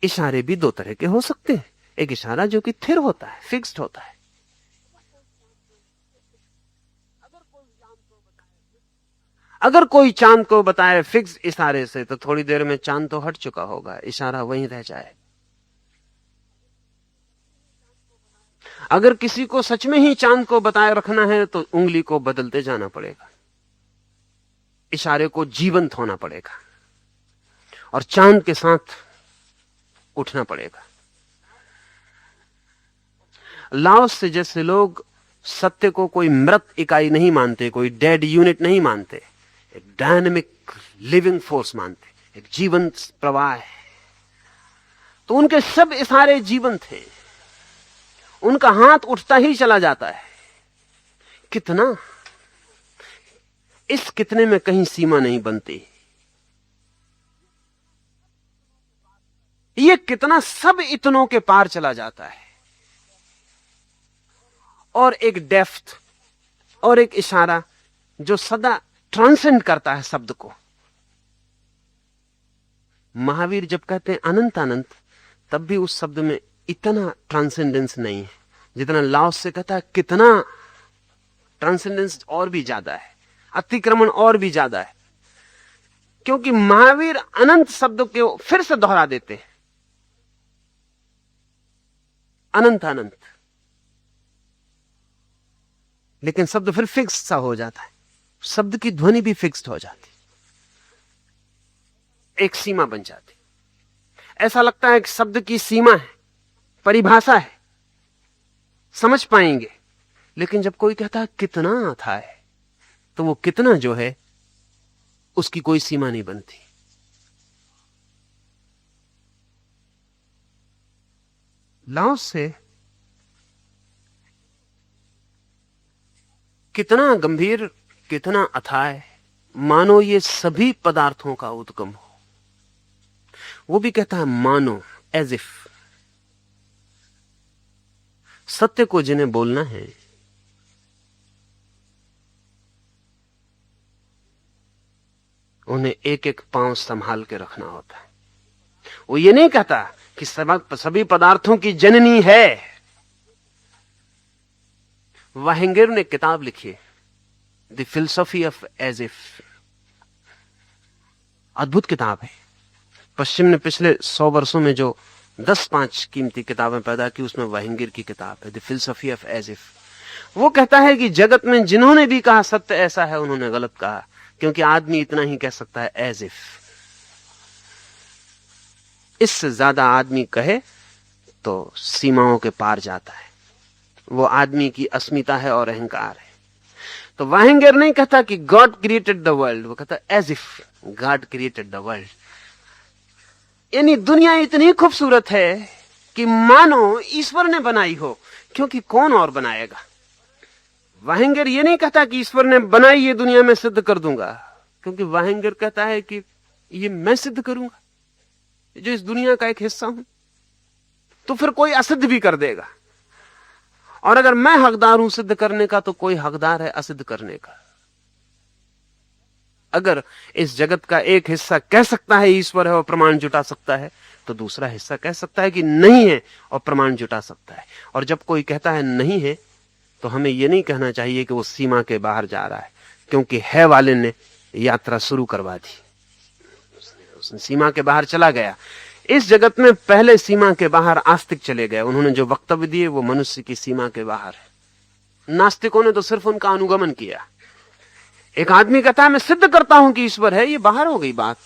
इशारे भी दो तरह के हो सकते हैं, एक इशारा जो कि स्थिर होता है, फिक्स्ड होता है। अगर कोई चांद को बताए फिक्स इशारे से, तो थोड़ी देर में चांद तो हट चुका होगा, इशारा वहीं रह जाए। अगर किसी को सच में ही चांद को बताए रखना है, तो उंगली को बदलते जाना पड़ेगा, इशारे को जीवंत होना पड़ेगा, और चांद के साथ उठना पड़ेगा। लाओस से जैसे लोग सत्य को कोई मृत इकाई नहीं मानते, कोई डेड यूनिट नहीं मानते, एक डायनेमिक लिविंग फोर्स मानते, एक जीवंत प्रवाह है, तो उनके सब इशारे जीवंत हैं, उनका हाथ उठता ही चला जाता है। कितना, इस कितने में कहीं सीमा नहीं बनती। ये कितना सब इतनों के पार चला जाता है, और एक डेप्थ और एक इशारा जो सदा ट्रांसेंड करता है शब्द को। महावीर जब कहते हैं अनंत अनंत, तब भी उस शब्द में इतना ट्रांसेंडेंस नहीं है जितना लाओस से कहता है कितना ट्रांसेंडेंस और भी ज्यादा है, अतिक्रमण और भी ज्यादा है। क्योंकि महावीर अनंत शब्द को फिर से दोहरा देते हैं, अनंत अनंत, लेकिन शब्द फिर फिक्स सा हो जाता है, शब्द की ध्वनि भी फिक्स्ड हो जाती, एक सीमा बन जाती। ऐसा लगता है कि शब्द की सीमा है, परिभाषा है, समझ पाएंगे। लेकिन जब कोई कहता है कितना अथाह है, तो वो कितना जो है उसकी कोई सीमा नहीं बनती। लाओस से कितना गंभीर, कितना अथाह, मानो ये सभी पदार्थों का उद्गम हो। वो भी कहता है मानो, एज इफ। सत्य को जिन्हें बोलना है, उन्हें एक एक पांव संभाल के रखना होता है। वो ये नहीं कहता कि सभी पदार्थों की जननी है। वाहेंगर ने किताब लिखी है, the philosophy of as if. अद्भुत किताब है। पश्चिम ने पिछले 100 वर्षों में जो 10-5 कीमती किताबें पैदा की, उसमें वाहेंगर की किताब है the philosophy of as if. वो कहता है कि जगत में जिन्होंने भी कहा सत्य ऐसा है, उन्होंने गलत कहा, क्योंकि आदमी इतना ही कह सकता है एज इफ। इससे ज्यादा आदमी कहे तो सीमाओं के पार जाता है, वो आदमी की अस्मिता है और अहंकार है। तो वाहेंगर नहीं कहता कि गॉड क्रिएटेड द वर्ल्ड, वो कहता as if God created the world. यानी दुनिया इतनी खूबसूरत है कि मानो ईश्वर ने बनाई हो, क्योंकि कौन और बनाएगा? वाहेंगर ये नहीं कहता कि ईश्वर ने बनाई ये दुनिया में सिद्ध कर दूंगा, क्योंकि वाहेंगर कहता है कि ये मैं सिद्ध करूंगा, जो इस दुनिया का एक हिस्सा हूं। तो फिर कोई असिद्ध भी कर देगा, और अगर मैं हकदार हूं सिद्ध करने का, तो कोई हकदार है असिद्ध करने का। अगर इस जगत का एक हिस्सा कह सकता है ईश्वर है और प्रमाण जुटा सकता है, तो दूसरा हिस्सा कह सकता है कि नहीं है और प्रमाण जुटा सकता है। और जब कोई कहता है नहीं है, तो हमें यह नहीं कहना चाहिए कि वो सीमा के बाहर जा रहा है, क्योंकि है वाले ने यात्रा शुरू करवा दी, उसने सीमा के बाहर चला गया। इस जगत में पहले सीमा के बाहर आस्तिक चले गए, उन्होंने जो वक्तव्य दिए वो मनुष्य की सीमा के बाहर है। नास्तिकों ने तो सिर्फ उनका अनुगमन किया। एक आदमी कहता है मैं सिद्ध करता हूं कि ईश्वर है, ये बाहर हो गई बात।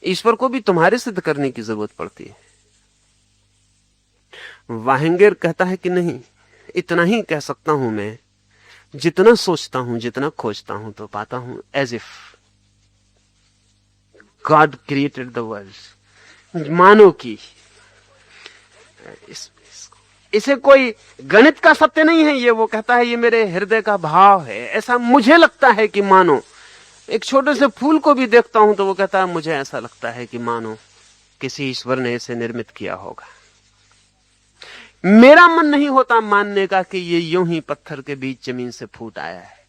ईश्वर को भी तुम्हारे सिद्ध करने की जरूरत पड़ती है। वाहेंगर कहता है कि नहीं, इतना ही कह सकता हूं मैं, जितना सोचता हूं, जितना खोजता हूं, तो पाता हूं as if God created the world. मानो कि इसे कोई गणित का सत्य नहीं है, ये वो कहता है ये मेरे हृदय का भाव है, ऐसा मुझे लगता है कि मानो। एक छोटे से फूल को भी देखता हूं तो वो कहता है मुझे ऐसा लगता है कि मानो किसी ईश्वर ने इसे निर्मित किया होगा। मेरा मन नहीं होता मानने का कि ये यूं ही पत्थर के बीच जमीन से फूट आया है,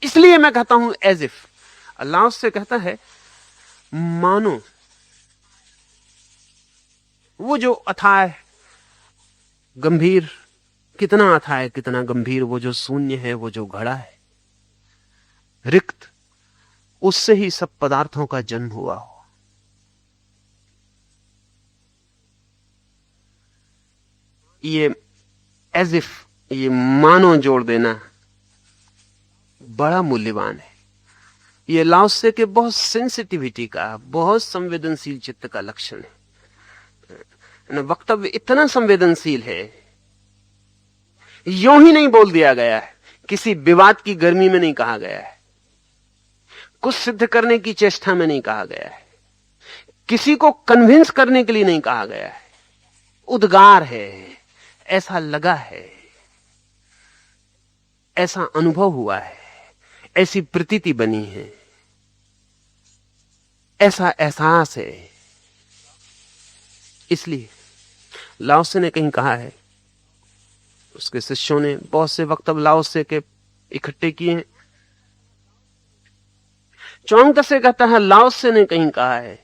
इसलिए मैं कहता हूं एज इफ। अल्लाह उससे कहता है मानो वो जो अथाह गंभीर, कितना अथाह कितना गंभीर वो जो शून्य है, वो जो घड़ा है रिक्त, उससे ही सब पदार्थों का जन्म हुआ हो। ये एज इफ, ये मानो जोड़ देना बड़ा मूल्यवान है। ये लाओसे के बहुत सेंसिटिविटी का, बहुत संवेदनशील चित्त का लक्षण है। वक्तव्य इतना संवेदनशील है, यूं ही नहीं बोल दिया गया है, किसी विवाद की गर्मी में नहीं कहा गया है, कुछ सिद्ध करने की चेष्टा में नहीं कहा गया है, किसी को कन्विंस करने के लिए नहीं कहा गया है। उद्गार है, ऐसा लगा है, ऐसा अनुभव हुआ है, ऐसी प्रतीति बनी है, ऐसा एहसास है। इसलिए लाओसे ने कहीं कहा है, उसके शिष्यों ने बहुत से वक्तव्य लाओसे के इकट्ठे किए हैं। चौंग से कहता है लाओसे ने कहीं कहा है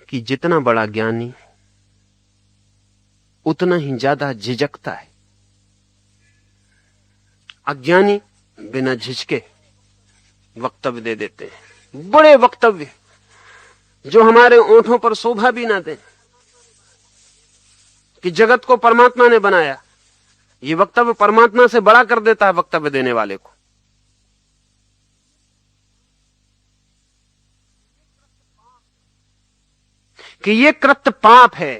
कि जितना बड़ा ज्ञानी उतना ही ज्यादा झिझकता है। अज्ञानी बिना झिझके वक्तव्य दे देते हैं, बड़े वक्तव्य जो हमारे ओंठों पर शोभा भी ना दें, कि जगत को परमात्मा ने बनाया। ये वक्तव्य परमात्मा से बड़ा कर देता है वक्तव्य देने वाले को। कि ये कृत्य पाप है।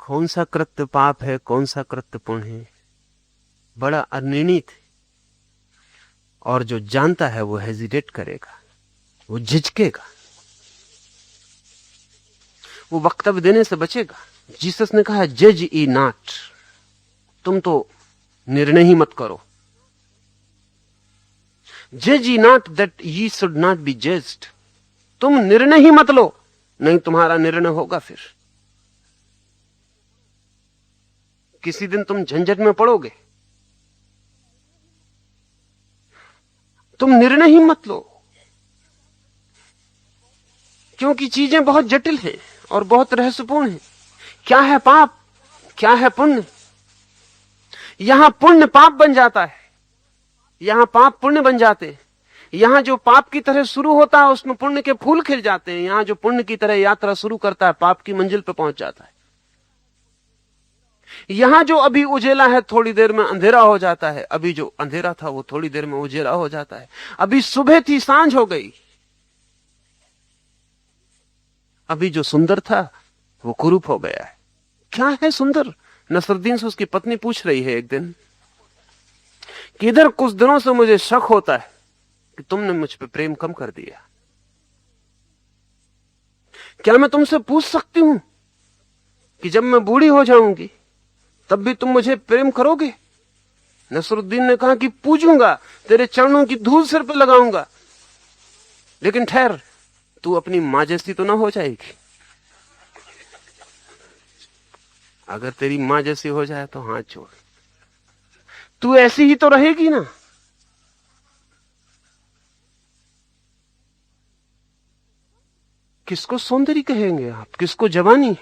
कौन सा कृत्य पाप है, कौन सा कृत्य पुण्य है, बड़ा अनिर्णित है। और जो जानता है वो हेजिटेट करेगा, वो झिझकेगा, वो वक्तव्य देने से बचेगा। जीसस ने कहा जज ई नॉट, तुम तो निर्णय ही मत करो। जज ye not that ye should not be judged, तुम निर्णय ही मत लो, नहीं तुम्हारा निर्णय होगा। फिर किसी दिन तुम झंझट में पड़ोगे। तुम निर्णय ही मत लो, क्योंकि चीजें बहुत जटिल हैं और बहुत रहस्यपूर्ण हैं। क्या है पाप, क्या है पुण्य? यहां पुण्य पाप बन जाता है, यहां पाप पुण्य बन जाते हैं। यहां जो पाप की तरह शुरू होता है उसमें पुण्य के फूल खिल जाते हैं। यहां जो पुण्य की तरह यात्रा शुरू करता है पाप की मंजिल पर पहुंच जाता है। यहां जो अभी उजेला है थोड़ी देर में अंधेरा हो जाता है, अभी जो अंधेरा था वो थोड़ी देर में उजेला हो जाता है। अभी सुबह थी सांझ हो गई, अभी जो सुंदर था वो कुरूप हो गया है। क्या है सुंदर? नसरुद्दीन से उसकी पत्नी पूछ रही है एक दिन कि इधर कुछ दिनों से मुझे शक होता है कि तुमने मुझ पे प्रेम कम कर दिया। क्या मैं तुमसे पूछ सकती हूं कि जब मैं बूढ़ी हो जाऊंगी तब भी तुम मुझे प्रेम करोगे? नसरुद्दीन ने कहा कि पूजूंगा, तेरे चरणों की धूल सिर पे लगाऊंगा, लेकिन ठहर, तू अपनी मां जैसी तो ना हो जाएगी। अगर तेरी मां जैसी हो जाए तो हाथ जोड़, तू ऐसी ही तो रहेगी ना। किसको सौंदर्य कहेंगे आप, किसको जवानी?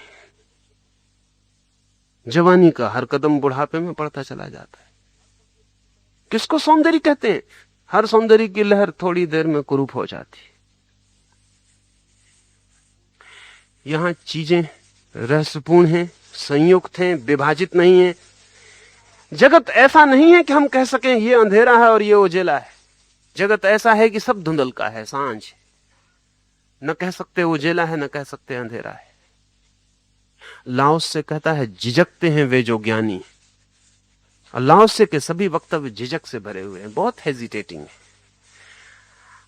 जवानी का हर कदम बुढ़ापे में पड़ता चला जाता है। किसको सौंदर्य कहते हैं? हर सौंदर्य की लहर थोड़ी देर में कुरूप हो जाती है। यहां चीजें रहस्यपूर्ण हैं, संयुक्त हैं, विभाजित नहीं है। जगत ऐसा नहीं है कि हम कह सकें ये अंधेरा है और ये उजेला है। जगत ऐसा है कि सब धुंधल का है, सांझ। न कह सकते उजेला है, न कह सकते अंधेरा है। लाओस से कहता है झिझकते हैं वे जो ज्ञानी। और लाओस से के सभी वक्तव्य झिझक से भरे हुए हैं, बहुत हेजिटेटिंग है।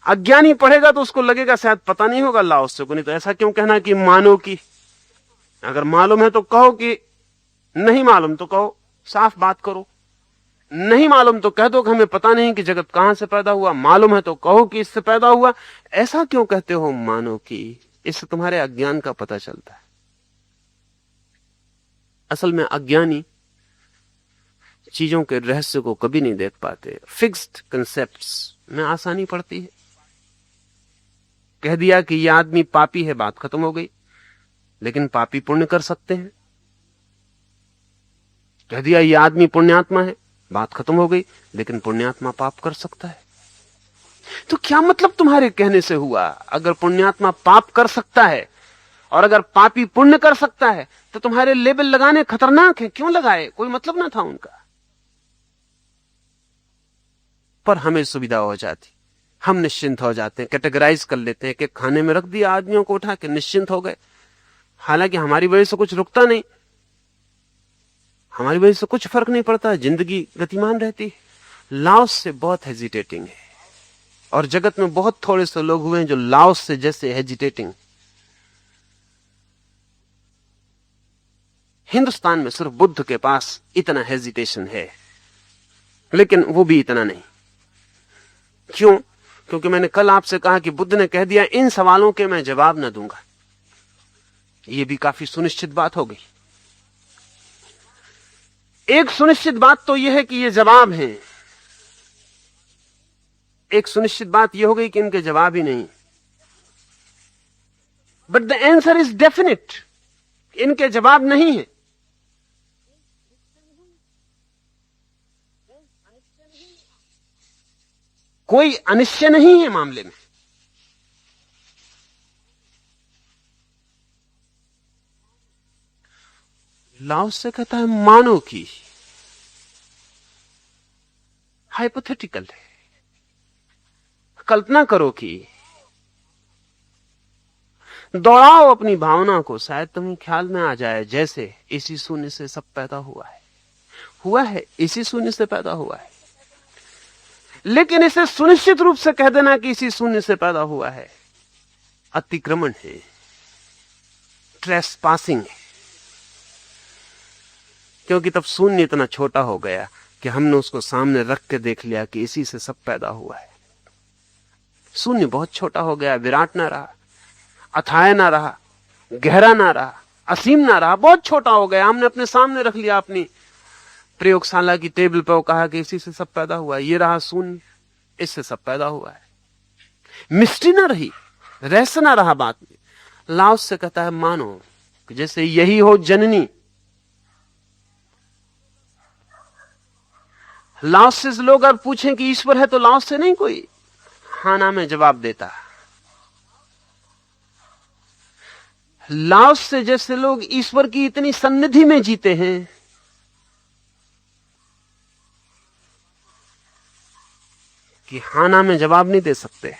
अज्ञानी पढ़ेगा तो उसको लगेगा शायद पता नहीं होगा लाओस से को, नहीं तो ऐसा क्यों कहना कि मानो की। अगर मालूम है तो कहो, कि नहीं मालूम तो कहो, साफ बात करो। नहीं मालूम तो कह दो कि हमें पता नहीं कि जगत कहां से पैदा हुआ। मालूम है तो कहो कि इससे पैदा हुआ। ऐसा क्यों कहते हो मानो की? इससे तुम्हारे अज्ञान का पता चलता है। असल में अज्ञानी चीजों के रहस्य को कभी नहीं देख पाते। फिक्स्ड कंसेप्ट्स में आसानी पड़ती है। कह दिया कि यह आदमी पापी है, बात खत्म हो गई। लेकिन पापी पुण्य कर सकते हैं। कह दिया यह आदमी पुण्यात्मा है, बात खत्म हो गई। लेकिन पुण्यात्मा पाप कर सकता है। तो क्या मतलब तुम्हारे कहने से हुआ? अगर पुण्यात्मा पाप कर सकता है और अगर पापी पुण्य कर सकता है तो तुम्हारे लेबल लगाने खतरनाक है। क्यों लगाए? कोई मतलब ना था उनका। पर हमें सुविधा हो जाती, हम निश्चिंत हो जाते हैं, कैटेगराइज कर लेते हैं कि खाने में रख दिया आदमियों को उठा के, निश्चिंत हो गए। हालांकि हमारी वजह से कुछ रुकता नहीं, हमारी वजह से कुछ फर्क नहीं पड़ता, जिंदगी गतिमान रहती है। लाओस से बहुत हेजिटेटिंग है, और जगत में बहुत थोड़े से लोग हुए हैं जो लाओस से जैसे हेजिटेटिंग। हिंदुस्तान में सिर्फ बुद्ध के पास इतना हेजिटेशन है, लेकिन वो भी इतना नहीं। क्यों? क्योंकि मैंने कल आपसे कहा कि बुद्ध ने कह दिया इन सवालों के मैं जवाब न दूंगा। ये भी काफी सुनिश्चित बात हो गई। एक सुनिश्चित बात तो यह है कि ये जवाब हैं। एक सुनिश्चित बात यह हो गई कि इनके जवाब ही नहीं। But the answer is definite, इनके जवाब नहीं है। कोई अनिश्चय नहीं है मामले में। लाओस से कहता है मानो की, हाइपोथेटिकल है, कल्पना करो कि दौड़ाओ अपनी भावना को, शायद तुम्हें ख्याल में आ जाए जैसे इसी शून्य से सब पैदा हुआ है, इसी शून्य से पैदा हुआ है। लेकिन इसे सुनिश्चित रूप से कह देना कि इसी शून्य से पैदा हुआ है अतिक्रमण है, ट्रेसपासिंग है। क्योंकि तब शून्य इतना छोटा हो गया कि हमने उसको सामने रख के देख लिया कि इसी से सब पैदा हुआ है। शून्य बहुत छोटा हो गया, विराट ना रहा, अथाह ना रहा, गहरा ना रहा, असीम ना रहा, बहुत छोटा हो गया। हमने अपने सामने रख लिया, अपनी प्रयोगशाला की टेबल पर कहा कि इसी से सब पैदा हुआ है। ये रहा शून्य, इससे सब पैदा हुआ है। मिस्ट्री ना रही, रहस्य ना रहा बात में। लाओस से कहता है मानो कि जैसे यही हो जननी। लाओस से लोग अगर पूछें कि ईश्वर है तो लाओस से नहीं कोई हाँ ना में जवाब देता। लाओस से जैसे लोग ईश्वर की इतनी सन्निधि में जीते हैं कि हाँ ना में जवाब नहीं दे सकते।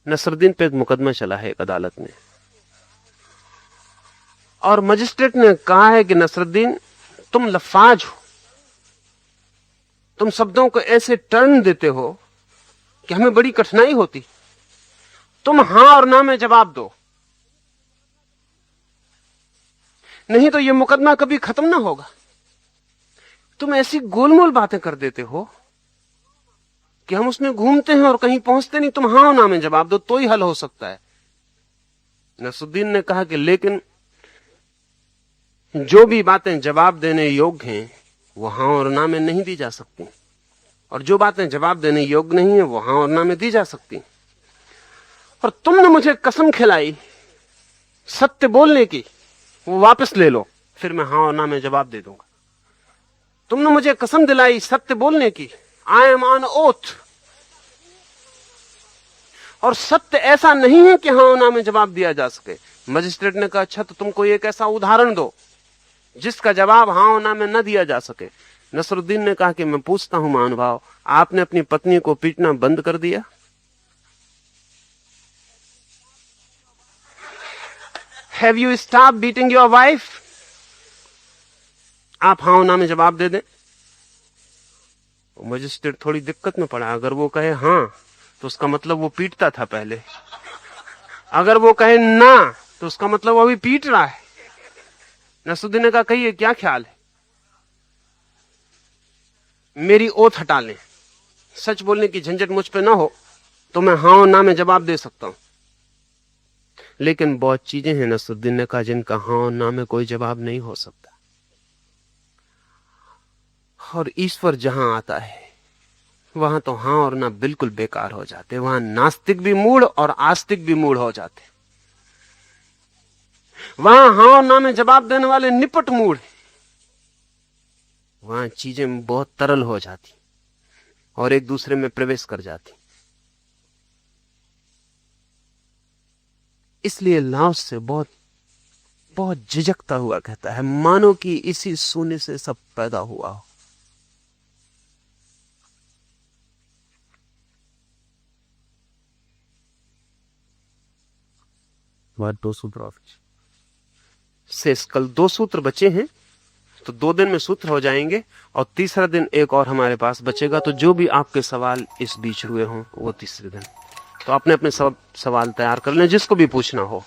नसरुद्दीन पे एक मुकदमा चला है एक अदालत में, और मजिस्ट्रेट ने कहा है कि नसरुद्दीन तुम लफाज हो, तुम शब्दों को ऐसे टर्न देते हो कि हमें बड़ी कठिनाई होती। तुम हां और ना में जवाब दो, नहीं तो यह मुकदमा कभी खत्म ना होगा। तुम ऐसी गोलमोल बातें कर देते हो कि हम उसमें घूमते हैं और कहीं पहुंचते नहीं। तुम हां और ना में जवाब दो तो ही हल हो सकता है। नसरुद्दीन ने कहा कि लेकिन जो भी बातें जवाब देने योग्य हैं वो हां और ना में नहीं दी जा सकती, और जो बातें जवाब देने योग्य नहीं है वो हां और ना में दी जा सकती। और तुमने मुझे कसम खिलाई सत्य बोलने की, वो वापस ले लो, फिर मैं हां और ना में जवाब दे दूंगा। तुमने मुझे कसम दिलाई सत्य बोलने की, आई एम ऑन ओथ, और सत्य ऐसा नहीं है कि हां और ना में जवाब दिया जा सके। मजिस्ट्रेट ने कहा अच्छा तो तुम कोई एक ऐसा उदाहरण दो जिसका जवाब हां और ना में न दिया जा सके। नसरुद्दीन ने कहा कि मैं पूछता हूं महानुभाव, आपने अपनी पत्नी को पीटना बंद कर दिया? Have you stop beating your wife? आप हां और ना में जवाब दे दें। मजिस्ट्रेट थोड़ी दिक्कत में पड़ा। अगर वो कहे हां तो उसका मतलब वो पीटता था पहले, अगर वो कहे ना तो उसका मतलब वो अभी पीट रहा है। नसरुद्दीन ने कहा कहिए क्या ख्याल है? मेरी ओथ हटा लें, सच बोलने की झंझट मुझ पे ना हो तो मैं हां और ना में जवाब दे सकता हूं, लेकिन बहुत चीजें हैं नसरुद्दीन ने कहा जिनका हां और ना में कोई जवाब नहीं हो सकता। और ईश्वर जहां आता है वहां तो हां और ना बिल्कुल बेकार हो जाते, वहां नास्तिक भी मूढ़ और आस्तिक भी मूढ़ हो जाते। वहां हां और ना में जवाब देने वाले निपट मूढ़, वहां चीजें बहुत तरल हो जाती और एक दूसरे में प्रवेश कर जाती। इसलिए लाओस से बहुत बहुत झिझकता हुआ कहता है, मानो कि इसी शून्य से सब पैदा हुआ हो। दो सूत्र और शेष कल 2 सूत्र बचे हैं, तो 2 दिन में सूत्र हो जाएंगे और तीसरा दिन एक और हमारे पास बचेगा। तो जो भी आपके सवाल इस बीच हुए हों वो तीसरे दिन, तो आपने अपने सब सवाल तैयार कर लें जिसको भी पूछना हो।